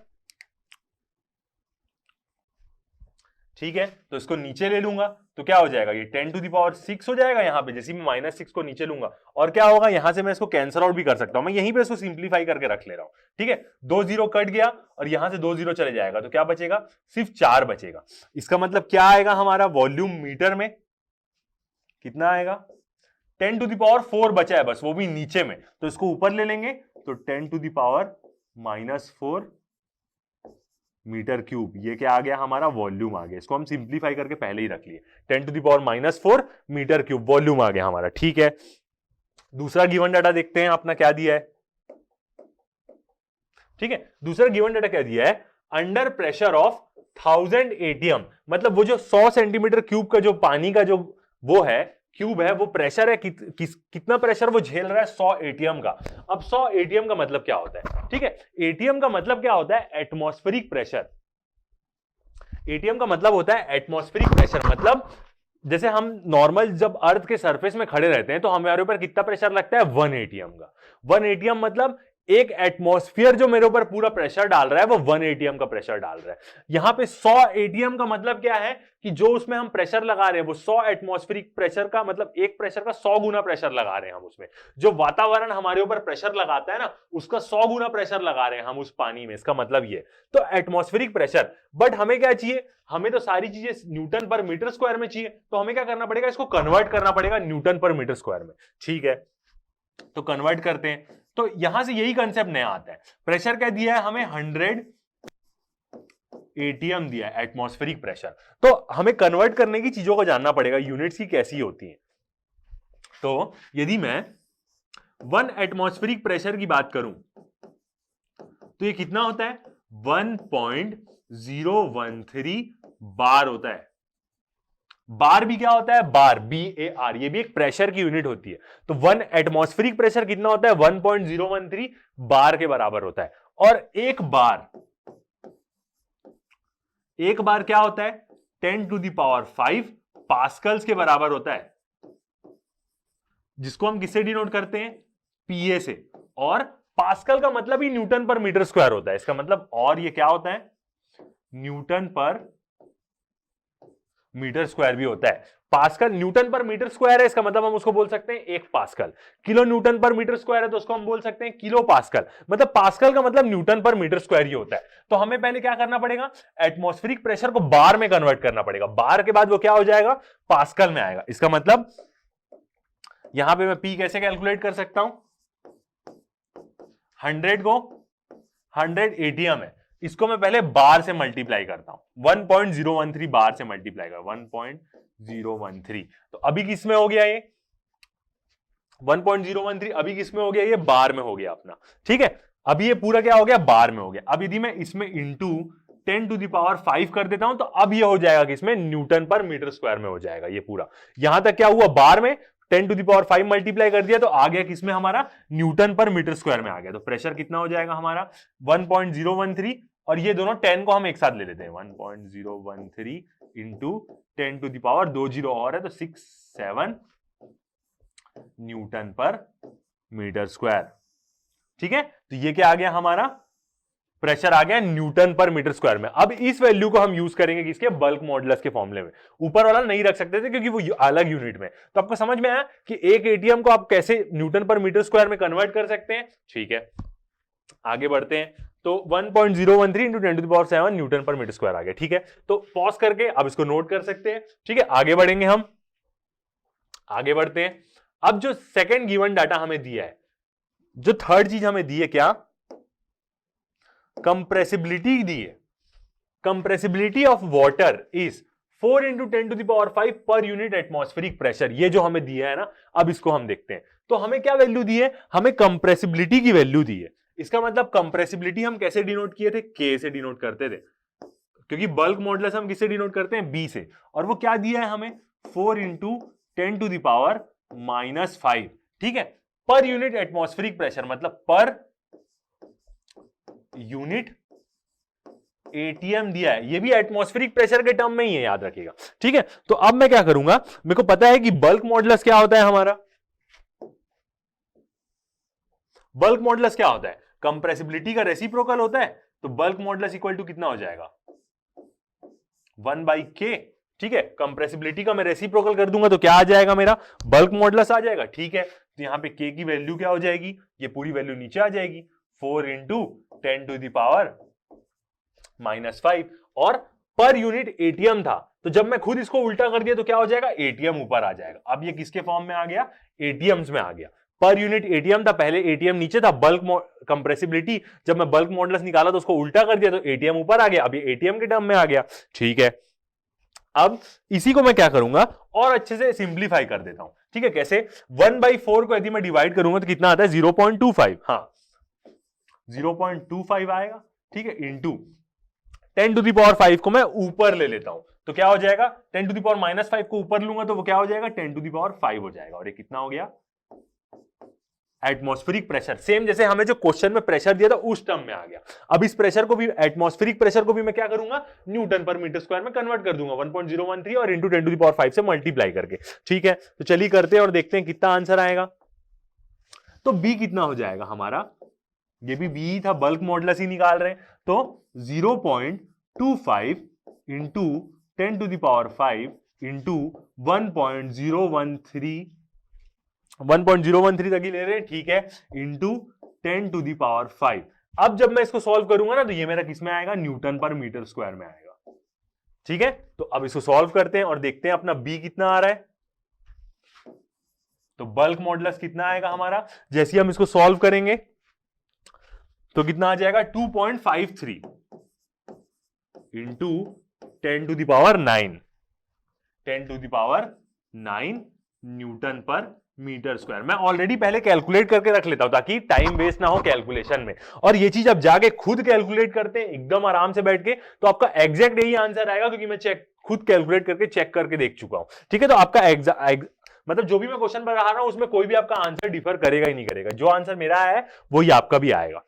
ठीक है, तो इसको नीचे ले लूंगा तो क्या हो जाएगा, ये 10⁻6 हो जाएगा। यहां पे जैसे मैं -6 को नीचे लूंगा और क्या होगा, यहां से मैं इसको कैंसल आउट भी कर सकता हूं। मैं यहीं पे इसको सिंप्लीफाई करके रख ले रहा हूं। ठीक है, 2 0 कट गया और यहां से 2 0 चले जाएगा, तो क्या बचेगा, सिर्फ 4 बचेगा। इसका मतलब क्या आएगा, हमारा वॉल्यूम मीटर में कितना आएगा, 10⁻4 बचा है बस, वो भी नीचे में, तो इसको ऊपर ले लेंगे तो 10⁻⁻4 मीटर क्यूब। ये क्या आ गया, हमारा वॉल्यूम आ गया। इसको हम सिंप्लीफाई करके पहले ही रख लिए, 10⁻⁻4 मीटर क्यूब वॉल्यूम आ गया हमारा। ठीक है, दूसरा गिवन डाटा देखते हैं अपना क्या दिया है। ठीक है, दूसरा गिवन डाटा क्या दिया है, अंडर प्रेशर ऑफ 1000 atm, मतलब वो जो 100 सेंटीमीटर क्यूब का जो पानी का जो वो है क्यूब है, वो प्रेशर है, कितना प्रेशर वो झेल रहा है, 100 atm का। अब 100 atm का मतलब क्या होता है, ठीक है, atm का मतलब क्या होता है, एटमॉस्फेरिक प्रेशर। atm का मतलब होता है एटमॉस्फेरिक प्रेशर। मतलब जैसे हम नॉर्मल जब अर्थ के सरफेस में खड़े रहते हैं तो हमारे ऊपर कितना प्रेशर लगता है, 1 atm का। 1 atm मतलब एक एटमॉस्फेयर जो मेरे ऊपर पूरा प्रेशर डाल रहा है वो 1 एटीएम का प्रेशर डाल रहा है। यहां पे 100 एटीएम का मतलब क्या है कि जो उसमें हम प्रेशर लगा रहे हैं वो 100 एटमॉस्फेरिक प्रेशर का मतलब एक प्रेशर का 100 गुना प्रेशर लगा रहे हैं हम उसमें। जो वातावरण हमारे ऊपर प्रेशर लगाता है ना उसका 100 गुना प्रेशर लगा रहे हैं हम उस पानी में, इसका मतलब ये तो एटमॉस्फेरिक प्रेशर। बट हमें क्या चाहिए, हमें तो सारी चीजें न्यूटन पर मीटर स्क्वायर में चाहिए, तो हमें क्या करना पड़ेगा, इसको कन्वर्ट करना पड़ेगा न्यूटन पर मीटर स्क्वायर में। ठीक है, तो कन्वर्ट करते हैं। तो यहां से यही कंसेप्ट नया आता है। प्रेशर क्या दिया है हमें, 100 एटीएम दिया है एटमॉस्फेरिक प्रेशर। तो हमें कन्वर्ट करने की चीजों को जानना पड़ेगा, यूनिट्स की कैसी होती हैं। तो यदि मैं 1 एटमॉस्फेरिक प्रेशर की बात करूं तो ये कितना होता है, 1.013 बार होता है। बार भी क्या होता है, बार BAR, ये भी एक प्रेशर की यूनिट होती है। तो 1 एटमॉस्फेरिक प्रेशर कितना होता है, 1.013 बार के बराबर होता है। और एक बार क्या होता है, 10⁵ पास्कल्स के बराबर होता है, जिसको हम किससे डिनोट करते हैं, PA से। और पास्कल का मतलब ही न्यूटन पर मीटर स्क्वायर होता है, इसका मतलब, और ये क्या होता है, न्यूटन पर मीटर स्क्वायर भी होता है। पास्कल न्यूटन पर मीटर स्क्वायर है, इसका मतलब हम उसको बोल सकते हैं 1 पास्कल। किलो न्यूटन पर मीटर स्क्वायर है तो उसको हम बोल सकते हैं किलो पास्कल। मतलब पास्कल का मतलब न्यूटन पर मीटर स्क्वायर ही होता है। तो हमें पहले क्या करना पड़ेगा, एटमॉस्फेरिक प्रेशर को बार में कन्वर्ट करना पड़ेगा। बार के बाद वो क्या हो जाएगा, पास्कल में आएगा। इसका मतलब यहां पे मैं P कैसे कैलकुलेट कर सकता हूं, 100 को 100 एटीएम है, इसको मैं पहले बार से मल्टीप्लाई करता हूं, 1.013 बार से मल्टीप्लाई कर 1.013। तो अभी किस में हो गया ये 1.013, अभी किस में हो गया, ये बार में हो गया अपना। ठीक है, अभी ये पूरा क्या हो गया, बार में हो गया। अब यदि मैं इसमें इंटू 10⁵ कर देता हूं तो अब ये हो जाएगा किसमें, न्यूटन पर मीटर स्क्वायर में हो जाएगा ये पूरा। यहां तक क्या हुआ, बार में 10⁵ मल्टीप्लाई कर दिया तो आ गया किसमें हमारा, न्यूटन पर मीटर स्क्वायर में आ गया। तो प्रेशर कितना हो जाएगा हमारा 1.013, और ये दोनों 10 को हम एक साथ ले लेते हैं, 1.013 इंटू 10⁵, 2 जीरो और है तो 67 न्यूटन पर मीटर स्क्वायर। ठीक है, तो ये क्या आ गया हमारा, प्रेशर आ गया न्यूटन पर मीटर स्क्वायर में। अब इस वैल्यू को हम यूज करेंगे किसके, बल्क मॉडुलस के फॉर्मूले में। ऊपर वाला नहीं रख सकते थे क्योंकि वो अलग यूनिट में। तो आपको समझ में आया कि एक एटीएम को आप कैसे न्यूटन पर मीटर स्क्वायर में कन्वर्ट कर सकते हैं। ठीक है, आगे बढ़ते हैं। तो 1.013 इंटू 10⁷ न्यूटन पर मीटर स्क्वायर आ गया। ठीक है, तो पॉज करके अब इसको नोट कर सकते हैं। ठीक है, आगे बढ़ेंगे हम, आगे बढ़ते हैं। अब जो सेकंड गिवन डाटा हमें दिया है, जो थर्ड चीज हमें दी है क्या, कंप्रेसिबिलिटी दी है। Compressibility of water is 4 into 10⁵ per unit atmospheric pressure. ये जो हमें दिया है ना, अब इसको हम देखते हैं। तो हमें क्या वैल्यू दी है, हमें कंप्रेसिबिलिटी की वैल्यू दी है। इसका मतलब कंप्रेसिबिलिटी हम कैसे डिनोट किए थे, K से डिनोट करते थे, क्योंकि बल्क मॉडुलस हम किससे डिनोट करते हैं, B से। और वो क्या दिया है हमें, 4 इंटू 10⁻⁻5। ठीक है, पर यूनिट एटमॉस्फेरिक प्रेशर मतलब पर यूनिट एटीएम दिया है। ये भी एटमॉस्फेरिक प्रेशर के टर्म में ही है, याद रखिएगा। ठीक है, तो अब मैं क्या करूंगा, मेरे को पता है कि बल्क मॉडुलस क्या होता है हमारा। बल्क मॉडुलस क्या होता है, कंप्रेसिबिलिटी का रेसिप्रोकल होता है। तो बल्क मॉडुलस इक्वल टू कितना हो जाएगा, 1/K। ठीक है, कंप्रेसिबिलिटी का मैं रेसिप्रोकल कर दूंगा तो क्या आ जाएगा, मेरा बल्क मॉडुलस आ जाएगा। ठीक है, तो यहां पे K की वैल्यू क्या हो जाएगी, ये पूरी वैल्यू नीचे आ जाएगी, 4 इंटू 10⁻⁻5। और पर यूनिट एटीएम था, तो जब मैं खुद इसको उल्टा कर दिया तो क्या हो जाएगा, एटीएम ऊपर आ जाएगा। अब ये किसके फॉर्म में आ गया, एटीएम्स में आ गया। पर यूनिट एटीएम था, पहले एटीएम नीचे था। बल्क कंप्रेसिबिलिटी, जब मैं बल्क मॉडुलस निकाला तो उसको उल्टा कर दिया तो एटीएम ऊपर आ गया। अब ये एटीएम के टर्म में आ गया। ठीक है, अब इसी को मैं क्या करूंगा और अच्छे से सिंप्लीफाई कर देता हूं। ठीक है, कैसे, 1/4 को यदि मैं डिवाइड करूंगा तो कितना आता है, 0.25। हाँ, 0.25 आएगा। ठीक है, इंटू 10⁵ को मैं ऊपर ले लेता हूं तो क्या हो जाएगा, 10⁻⁻5 को ऊपर लूंगा तो वो क्या हो जाएगा, 10⁵ हो जाएगा। और ये कितना हो गया, एटमॉस्फेरिक प्रेशर। सेम जैसे हमें जो क्वेश्चन में प्रेशर दिया था उस टर्म में आ गया। अब इस प्रेशर को भी, एटमॉस्फेरिक प्रेशर को भी मैं क्या करूंगा, न्यूटन पर मीटर स्क्वायर में कन्वर्ट कर दूंगा, 1.013 और इंटू 10⁵ से मल्टीप्लाई करके। ठीक है, तो चलिए करते हैं और देखते हैं कितना आंसर आएगा। तो बी कितना हो जाएगा हमारा, ये भी बी था, बल्क मॉडुलस ही निकाल रहे हैं, तो 0.25 into 10 to the power 5 into 1.013 तक ही ले रहे हैं, ठीक है, इंटू 10 टू द पावर 5। अब जब मैं इसको सॉल्व करूंगा ना तो ये मेरा किसमें आएगा, न्यूटन पर मीटर स्क्वायर में आएगा, ठीक है। तो अब इसको सॉल्व करते हैं और देखते हैं अपना बी कितना आ रहा है। तो बल्क मॉडुलस कितना आएगा हमारा, जैसे हम इसको सॉल्व करेंगे तो कितना आ जाएगा 2.53 into 10 to the power 9, 10 to the power 9 newton पर मीटर स्क्वायर। मैं ऑलरेडी पहले कैलकुलेट करके रख लेता हूं ताकि टाइम वेस्ट ना हो कैलकुलेशन में, और ये चीज आप जाके खुद कैलकुलेट करते हैं एकदम आराम से बैठ के तो आपका एग्जैक्ट यही आंसर आएगा, क्योंकि मैं खुद कैलकुलेट करके चेक करके देख चुका हूं, ठीक है। तो आपका मतलब जो भी मैं क्वेश्चन पढ़ा रहा हूं उसमें कोई भी आपका आंसर डिफर करेगा ही नहीं करेगा, जो आंसर मेरा है वही आपका भी आएगा,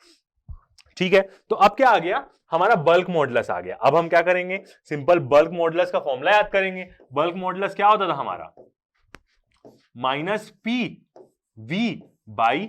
ठीक है। तो अब क्या आ गया, हमारा बल्क मॉडुलस आ गया। अब हम क्या करेंगे, सिंपल बल्क मॉडुलस का फॉर्मूला याद करेंगे। बल्क मॉडुलस क्या होता था हमारा, minus P V by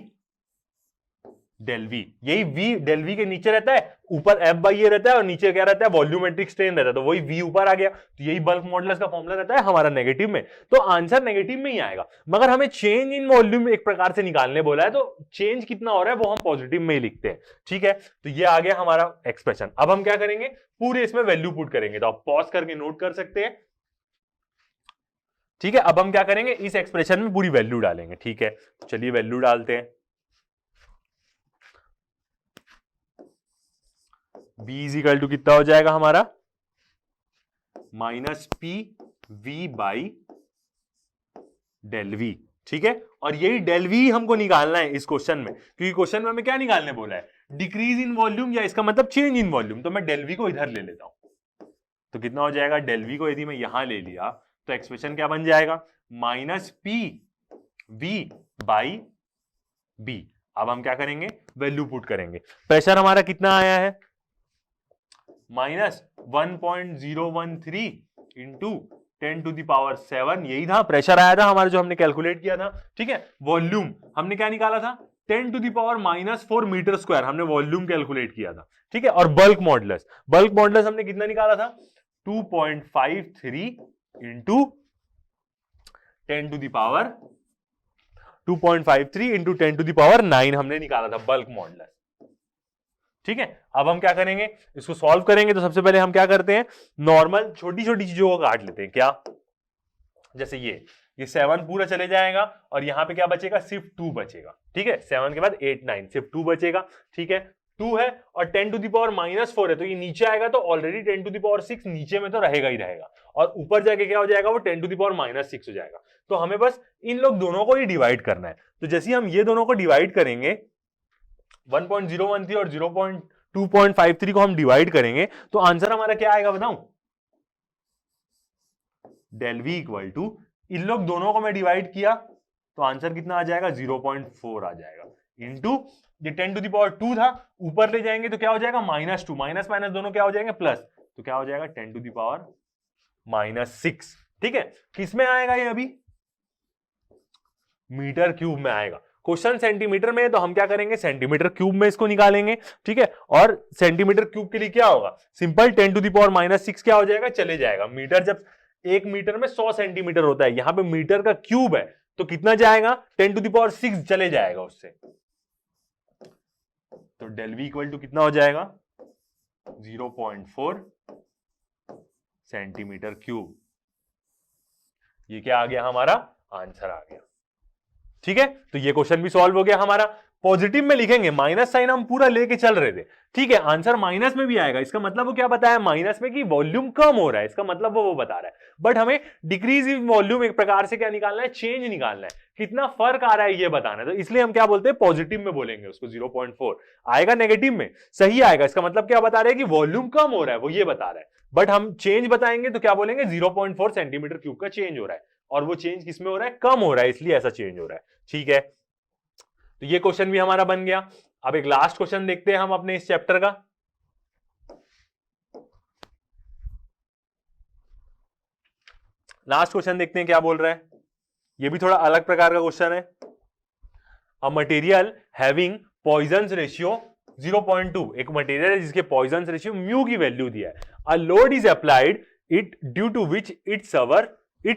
del V. यही वी डेल वी के नीचे रहता है, ऊपर एफ बाई ए रहता है और नीचे क्या रहता है, वॉल्यूमेट्रिक स्ट्रेन रहता है, तो वही वी ऊपर आ गया। तो यही बल्क मॉडुलस का फॉर्मूला रहता है हमारा नेगेटिव में, तो आंसर नेगेटिव में ही आएगा। मगर हमें चेंज इन वॉल्यूम एक प्रकार से निकालने बोला है, तो चेंज कितना हो रहा है वो हम पॉजिटिव में ही लिखते हैं, ठीक है। तो ये आ गया हमारा एक्सप्रेशन। अब हम क्या करेंगे, पूरे इसमें वैल्यू पुट करेंगे, तो आप पॉज करके नोट कर सकते हैं, ठीक है। अब हम क्या करेंगे, इस एक्सप्रेशन में पूरी वैल्यू डालेंगे, ठीक है। चलिए वैल्यू डालते हैं। b इज इक्वल टू कितना हो जाएगा हमारा, minus P V by del V, ठीक है। और यही डेल वी हमको निकालना है इस क्वेश्चन में, क्योंकि क्वेश्चन में हमें क्या निकालने बोला है, डिक्रीज इन वॉल्यूम, या इसका मतलब चेंज इन वॉल्यूम। तो मैं डेल वी को इधर ले लेता हूं, तो कितना हो जाएगा, डेल वी को यदि मैं यहां ले लिया तो एक्सप्रेशन क्या बन जाएगा, minus P V by B. अब हम क्या करेंगे, वैल्यू पुट करेंगे। प्रेशर हमारा कितना आया है, minus 1.013 into 10 to the power 7, यही था प्रेशर आया था हमारा जो हमने कैलकुलेट किया था, ठीक है। वॉल्यूम हमने क्या निकाला था, 10 to the power -4 metre square हमने वॉल्यूम कैलकुलेट किया था, ठीक है। और बल्क मॉडुलस हमने कितना निकाला था, 2.53 into 10 to the power 2.53 into 10 to the power 9 हमने निकाला था बल्क मॉडुलस, ठीक है। अब हम क्या करेंगे, इसको सॉल्व करेंगे। तो सबसे पहले हम क्या करते हैं, नॉर्मल छोटी छोटी चीजों को काट लेते हैं। क्या, जैसे ये 7 पूरा चले जाएगा और यहां पे क्या बचेगा, सिर्फ 2 बचेगा, ठीक है। 7 के बाद 8 9 सिर्फ 2 बचेगा, ठीक है। 2 है और 10 टू द पावर -4 है, तो ये नीचे आएगा, तो ऑलरेडी 10 टू द पावर 6 नीचे में तो रहेगा ही रहेगा, और ऊपर जाके क्या हो जाएगा, वो 10 टू द पावर -6 हो जाएगा। तो हमें बस इन लोग दोनों को ही डिवाइड करना है। तो जैसे हम ये दोनों को डिवाइड करेंगे, 1.013 और 2.53 को हम डिवाइड करेंगे, तो आंसर हमारा क्या आएगा बताऊं, डेल वी इक्वल टू, इन लोग दोनों को मैं डिवाइड किया तो आंसर कितना आ जाएगा, 0.4 आ जाएगा, इंटू ये 10 टू द पावर 2 था, ऊपर ले जाएंगे तो क्या हो जाएगा, -2, माइनस माइनस दोनों क्या हो जाएंगे, प्लस, तो क्या हो जाएगा 10 टू द पावर -6, ठीक है। किस में आएगा ये, अभी मीटर क्यूब में आएगा। क्वेश्चन सेंटीमीटर में है तो हम क्या करेंगे, सेंटीमीटर क्यूब में इसको निकालेंगे, ठीक है। और सेंटीमीटर क्यूब के लिए क्या होगा, सिंपल 10 टू द पावर -6 क्या हो जाएगा, चले जाएगा। मीटर, जब 1 मीटर में 100 सेंटीमीटर होता है, यहां पे मीटर का क्यूब है तो कितना जाएगा, 10 टू द पावर 6 चले जाएगा उससे, तो डेल वी इक्वल टू कितना हो जाएगा, 0.4 सेंटीमीटर क्यूब। ये क्या आ गया, हमारा आंसर आ गया, ठीक है। तो ये क्वेश्चन भी सॉल्व हो गया हमारा। पॉजिटिव में लिखेंगे, माइनस साइन हम पूरा लेके चल रहे थे, ठीक है। आंसर माइनस में भी आएगा, इसका मतलब वो क्या बताया, माइनस में कि वॉल्यूम कम हो रहा है, इसका मतलब वो बता रहा है। बट हमें डिक्रीज इन वॉल्यूम एक प्रकार से क्या निकालना है, चेंज निकालना है, कितना फर्क आ रहा है ये बताना है। तो इसलिए हम क्या बोलते हैं, पॉजिटिव में बोलेंगे उसको। 0.4 आएगा नेगेटिव में, सही आएगा, इसका मतलब क्या बता रहे हैं कि वॉल्यूम कम हो रहा है, वो ये बता रहा है। बट हम चेंज बताएंगे तो क्या बोलेंगे, 0.4 सेंटीमीटर क्यूब का चेंज हो रहा है, और वो चेंज किसमें हो रहा है, कम हो रहा है, इसलिए ऐसा चेंज हो रहा है, ठीक है। तो ये क्वेश्चन भी हमारा बन गया। अब एक लास्ट क्वेश्चन देखते हैं हम अपने इस चैप्टर का। लास्ट क्वेश्चन देखते हैं क्या बोल रहा है। ये भी थोड़ा अलग प्रकार का क्वेश्चन है। A material having Poisson ratio 0.2, एक मटेरियल है जिसके पॉइजन रेशियो म्यू की वैल्यू दिया है। A load is applied it due to which it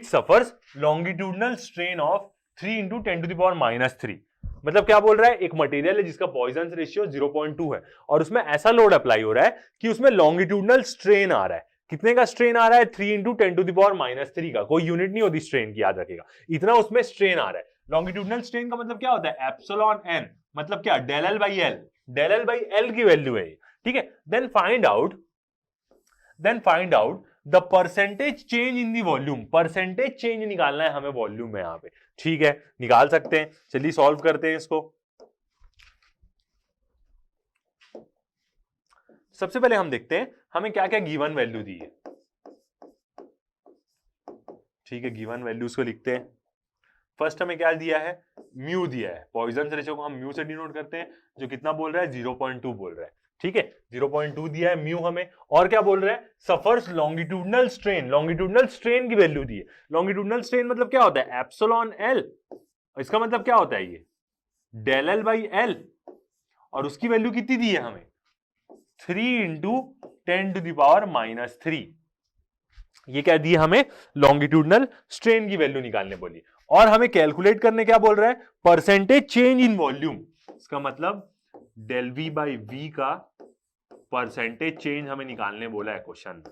suffers longitudinal strain of 3 into 10⁻³ मतलब क्या बोल रहा है, एक मटेरियल है जिसका पॉइजन रेशियो 0.2 है और उसमें ऐसा लोड अप्लाई हो रहा है कि उसमें लॉन्गिट्यूडनल स्ट्रेन आ रहा है। कितने का स्ट्रेन आ रहा है, 3 इंटू 10⁻³ का, कोई यूनिट नहीं होती स्ट्रेन की, याद रखेगा, इतना उसमें स्ट्रेन आ रहा है। लॉन्गिट्यूडनल स्ट्रेन का मतलब क्या होता है, एप्सिलॉन एन, मतलब क्या, del L by L, del L by L की वैल्यू है, ठीक है। Then find out the percentage change in the volume, percentage change निकालना है हमें वॉल्यूम में यहां पे, ठीक है, निकाल सकते हैं। चलिए सॉल्व करते हैं इसको। सबसे पहले हम देखते हैं हमें क्या क्या गिवन वैल्यू दी है, ठीक है, गिवन वैल्यूज को लिखते हैं। फर्स्ट हमें क्या दिया है, म्यू दिया है, पॉइजन रेशियो को हम म्यू से डिनोट करते हैं, जो कितना बोल रहा है, 0.2 बोल रहा है, ठीक है, 0.2 दिया है म्यू हमें। और क्या बोल रहा है, suffers longitudinal strain, longitudinal strain की वैल्यू दी है। लॉन्गिट्यूडनल स्ट्रेन मतलब क्या होता है, एप्सिलॉन एल, इसका मतलब क्या होता है, ये डेल एल बाई एल, और उसकी वैल्यू कितनी दी है हमें, 3 इंटू 10⁻³ ये क्या दी हमें, लॉन्गिट्यूडनल स्ट्रेन की वैल्यू निकालने बोली। और हमें कैलकुलेट करने क्या बोल रहा है, परसेंटेज चेंज इन वॉल्यूम, इसका मतलब डेल वी बाई वी का परसेंटेज चेंज हमें निकालने बोला है क्वेश्चन।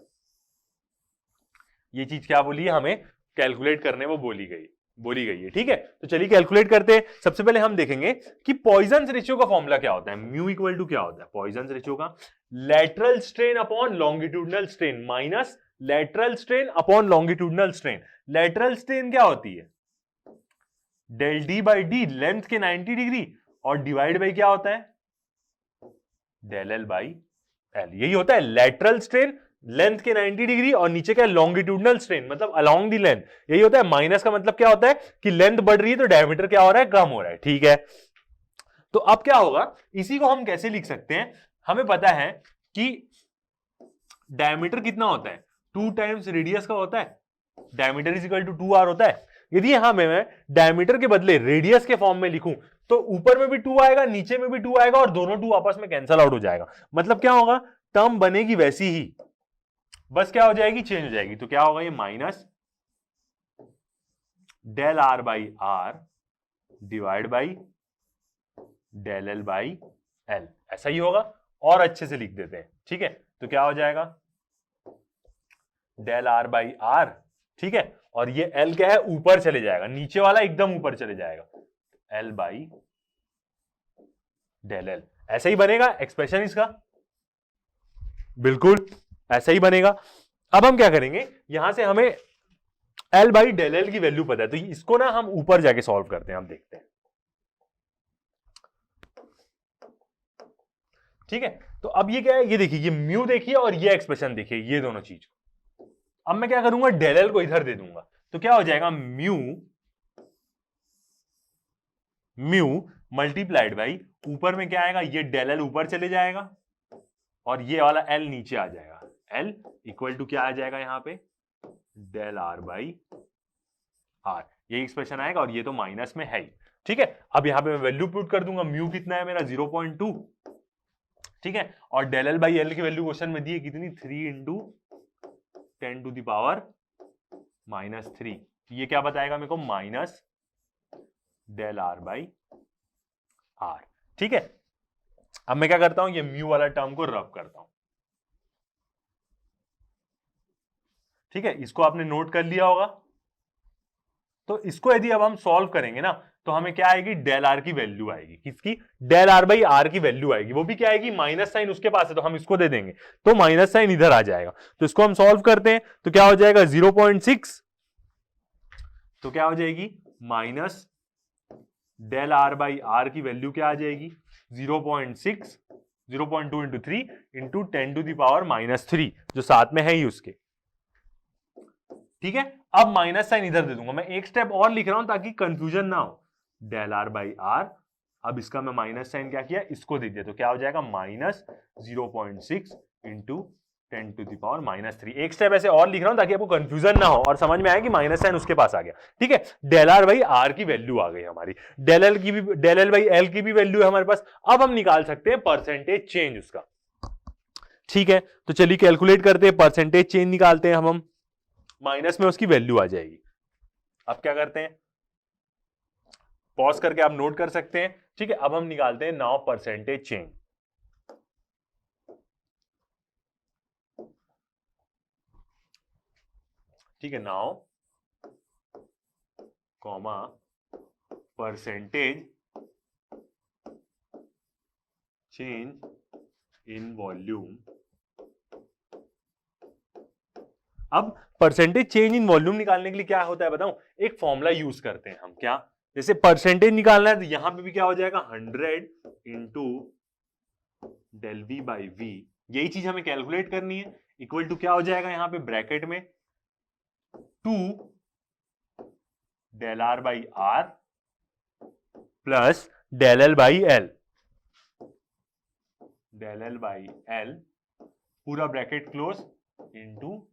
ये चीज क्या बोली है, हमें कैलकुलेट करने वो बोली गई है, ठीक है। तो चलिए कैलकुलेट करते हैं। सबसे पहले हम देखेंगे कि पॉइजन रेशियो का फॉर्मूला क्या होता है, म्यू इक्वल टू क्या होता है, पॉइजन रेशियो का lateral strain upon longitudinal strain minus lateral strain upon longitudinal strain. Lateral strain क्या होती है, del D by D, length के 90 डिग्री, और डिवाइड बाई क्या होता है, डेल एल बाई एल, यही होता है लेटरल स्ट्रेन, लेंथ के 90 डिग्री, और नीचे क्या है, लॉन्गिट्यूडनल स्ट्रेन मतलब अलोंग दी लेंथ, यही होता है। माइनस का मतलब क्या होता है कि लेंथ बढ़ रही है तो डायमीटर क्या हो रहा है, कम हो रहा है, ठीक है। तो अब क्या होगा, इसी को हम कैसे लिख सकते हैं, हमें पता है कि डायमीटर कितना होता है, 2 टाइम्स रेडियस का होता है, diameter is equal to 2r होता है। यदि यहां मैं डायमीटर के बदले रेडियस के फॉर्म में लिखूं तो ऊपर में भी 2 आएगा, नीचे में भी 2 आएगा, और दोनों 2 आपस में कैंसल आउट हो जाएगा। मतलब क्या होगा, टर्म बनेगी वैसी ही, बस क्या हो जाएगी, चेंज हो जाएगी। तो क्या होगा, ये minus del R by R divide by del L by L, ऐसा ही होगा। और अच्छे से लिख देते हैं, ठीक है। तो क्या हो जाएगा, डेल आर बाई आर, ठीक है, और ये एल क्या है, ऊपर चले जाएगा, नीचे वाला एकदम ऊपर चले जाएगा, एल बाई डेल एल, ऐसा ही बनेगा एक्सप्रेशन इसका, बिल्कुल ऐसा ही बनेगा। अब हम क्या करेंगे, यहां से हमें एल बाई डेल एल की वैल्यू पता है, तो इसको ना हम ऊपर जाके सॉल्व करते हैं, हम देखते हैं, ठीक है। तो अब ये क्या है, ये देखिए, ये म्यू देखिए और ये एक्सप्रेशन देखिए, ये दोनों चीज। अब मैं क्या करूंगा, डेल एल को इधर दे दूंगा, तो क्या हो जाएगा, म्यू मल्टीप्लाइड बाई, ऊपर में क्या आएगा, ये डेल एल ऊपर चले जाएगा और ये वाला एल नीचे आ जाएगा, एल इक्वल टू क्या आ जाएगा यहां पे, डेल आर बाई आर, ये एक्सप्रेशन आएगा, और ये तो माइनस में है ही, ठीक है। अब यहां पे मैं वैल्यू पुट कर दूंगा, म्यू कितना है मेरा, 0.2, ठीक है, और डेल एल बाई एल की वैल्यू क्वेश्चन में दी है कितनी, 3 इंटू 10⁻³ ये क्या बताएगा मेरे को, minus del R by R, ठीक है। अब मैं क्या करता हूं, ये म्यू वाला टर्म को रब करता हूं, ठीक है, इसको आपने नोट कर लिया होगा। तो इसको यदि अब हम सॉल्व करेंगे ना, तो हमें क्या आएगी, डेल आर की वैल्यू आएगी, किसकी, डेल आर बाई आर की वैल्यू आएगी, वो भी क्या आएगी, माइनस साइन उसके पास है तो हम इसको दे देंगे, तो माइनस साइन इधर आ जाएगा। तो इसको हम सॉल्व करते हैं, तो क्या हो जाएगा, 0.6, तो क्या हो जाएगी, minus del R by R की वैल्यू क्या आ जाएगी, 0.6, 0.2 इंटू 3 इंटू 10⁻³ जो साथ में है ही उसके, ठीक है। अब माइनस साइन इधर दे दूंगा, मैं एक स्टेप और लिख रहा हूं ताकि कंफ्यूजन ना हो, डेल आर बाई आर, अब इसका मैं माइनस साइन क्या किया, इसको दे दिया, तो क्या हो जाएगा, minus 0.6 into 10 to the power -3। एक स्टेप ऐसे और लिख रहा हूं ताकि आपको कंफ्यूजन ना हो और समझ में आए कि माइनस साइन उसके पास आ गया। ठीक है, डेल आर बाई आर की वैल्यू आ गई हमारी, डेल एल बाई एल की भी वैल्यू है हमारे पास। अब हम निकाल सकते हैं परसेंटेज चेंज उसका। ठीक है, तो चलिए कैलकुलेट करते हैं, परसेंटेज चेंज निकालते हैं हम माइनस में उसकी वैल्यू आ जाएगी। अब क्या करते हैं, पॉज करके आप नोट कर सकते हैं। ठीक है, अब हम निकालते हैं नाउ परसेंटेज चेंज। ठीक है, now comma percentage change in volume. अब परसेंटेज चेंज इन वॉल्यूम निकालने के लिए क्या होता है बताऊं, एक फॉर्मूला यूज करते हैं हम। क्या, जैसे परसेंटेज निकालना है तो यहां पे भी क्या हो जाएगा 100 into del V by V, यही चीज हमें कैलकुलेट करनी है। इक्वल टू क्या हो जाएगा यहां पे ब्रैकेट में 2 del R by R plus del L by L, del L by L पूरा ब्रैकेट क्लोज इंटू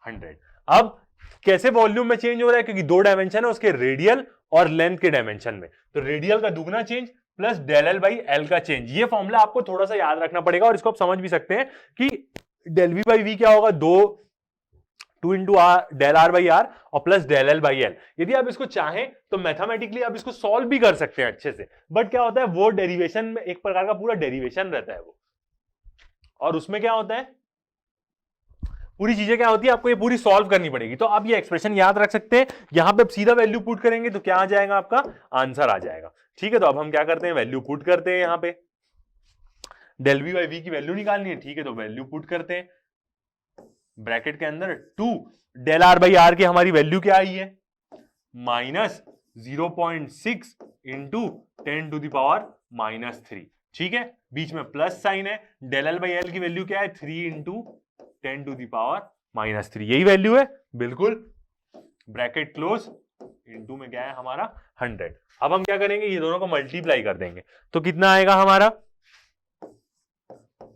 100। अब कैसे वॉल्यूम में चेंज हो रहा है, क्योंकि दो डायमेंशन है उसके, रेडियल और लेंथ के डायमेंशन में, तो रेडियल का दुगना change plus del L by L का चेंज। ये फॉर्मूला आपको थोड़ा सा याद रखना पड़ेगा और इसको आप समझ भी सकते हैं कि डेल वी बाई वी क्या होगा, 2 into R del R by R और plus del L by L. यदि आप इसको चाहें तो मैथमेटिकली आप इसको सॉल्व भी कर सकते हैं अच्छे से, बट क्या होता है वो डेरिवेशन में एक प्रकार का पूरा डेरिवेशन रहता है वो, और उसमें क्या होता है पूरी चीजें क्या होती है आपको ये पूरी सॉल्व करनी पड़ेगी। तो आप ये एक्सप्रेशन याद रख सकते हैं, यहां पे सीधा वैल्यू पुट करेंगे तो क्या आ जाएगा, आपका आंसर आ जाएगा। ठीक है, तो अब हम क्या करते हैं, वैल्यू पुट करते हैं। यहां पे डेल वी बाई वी की वैल्यू निकालनी है। ठीक है, तो वैल्यू पुट करते हैं ब्रैकेट के अंदर 2 डेल आर बाई आर की हमारी वैल्यू क्या आई है minus 0.6 into 10 to the power -3। ठीक है, बीच में प्लस साइन है। डेल एल बाई एल की वैल्यू क्या है 3 इंटू 10 टू द पावर -3, यही वैल्यू है बिल्कुल, ब्रैकेट क्लोज, इंटू में क्या है हमारा 100। अब हम क्या करेंगे, ये दोनों को मल्टीप्लाई कर देंगे तो कितना आएगा हमारा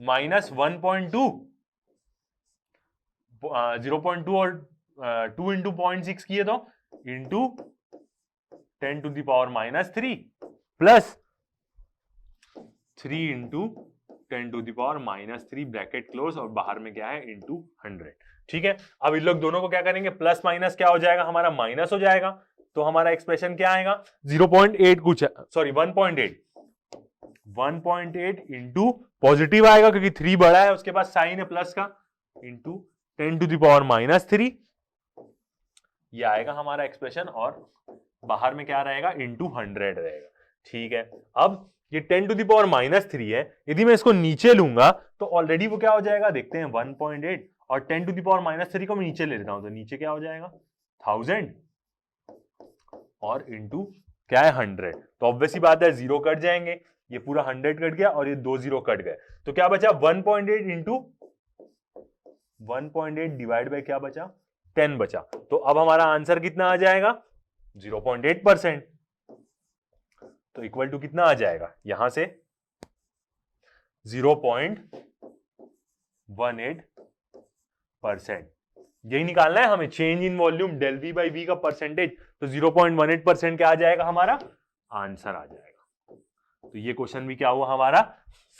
-1.2, 0.2 और 2 इंटू 0.6 किए तो into 10 to the power -3 plus 3 into 10 to the power -3 bracket close और बाहर में क्या है इंटू 100। ठीक है, अब इन लोग दोनों को क्या करेंगे, प्लस माइनस क्या हो जाएगा हमारा माइनस हो जाएगा, तो हमारा एक्सप्रेशन क्या आएगा 0.8 कुछ, सॉरी 1.8 इंटू पॉजिटिव आएगा क्योंकि 3 बड़ा है उसके पास साइन है प्लस का, इंटू 10 टू द पावर -3, ये आएगा हमारा एक्सप्रेशन, और बाहर में क्या रहेगा इंटू 100 रहेगा। ठीक है, अब ये 10 टू द पावर -3 है, यदि मैं इसको नीचे लूंगा तो ऑलरेडी वो क्या हो जाएगा, देखते हैं 1.8 और 10 टू द पावर -3 को मैं नीचे ले लेता हूं तो नीचे क्या हो जाएगा 1000 और इंटू क्या है 100, तो ऑब्वियसली बात है जीरो कट जाएंगे, ये पूरा 100 कट गया और ये 2 जीरो कट गए, तो क्या बचा 1.8 इंटू 1.8 डिवाइड बाय क्या बचा 10 बचा, तो अब हमारा आंसर कितना आ जाएगा 0.8%, तो इक्वल टू कितना आ जाएगा यहां से 0.18%। यही निकालना है हमें, change in volume del V by V का परसेंटेज, तो 0.18% क्या आ जाएगा हमारा आंसर आ जाएगा। तो ये क्वेश्चन भी क्या हुआ हमारा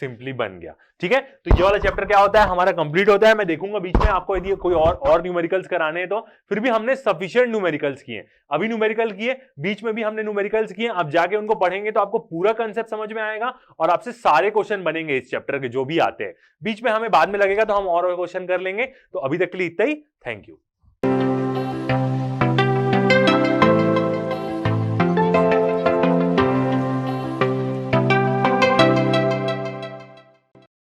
सिंपली बन गया। ठीक है, तो ये वाला चैप्टर क्या होता है हमारा कंप्लीट होता है। मैं देखूंगा बीच में आपको यदि कोई और न्यूमेरिकल्स कराने हैं तो, फिर भी हमने सफिशिएंट न्यूमेरिकल्स किए, अभी न्यूमेरिकल किए, बीच में भी हमने न्यूमेरिकल्स किए, आप जाके उनको पढ़ेंगे तो आपको पूरा कंसेप्ट समझ में आएगा और आपसे सारे क्वेश्चन बनेंगे इस चैप्टर के जो भी आते हैं। बीच में हमें बाद में लगेगा तो हम और क्वेश्चन कर लेंगे। तो अभी तक के लिए इतना ही, थैंक यू।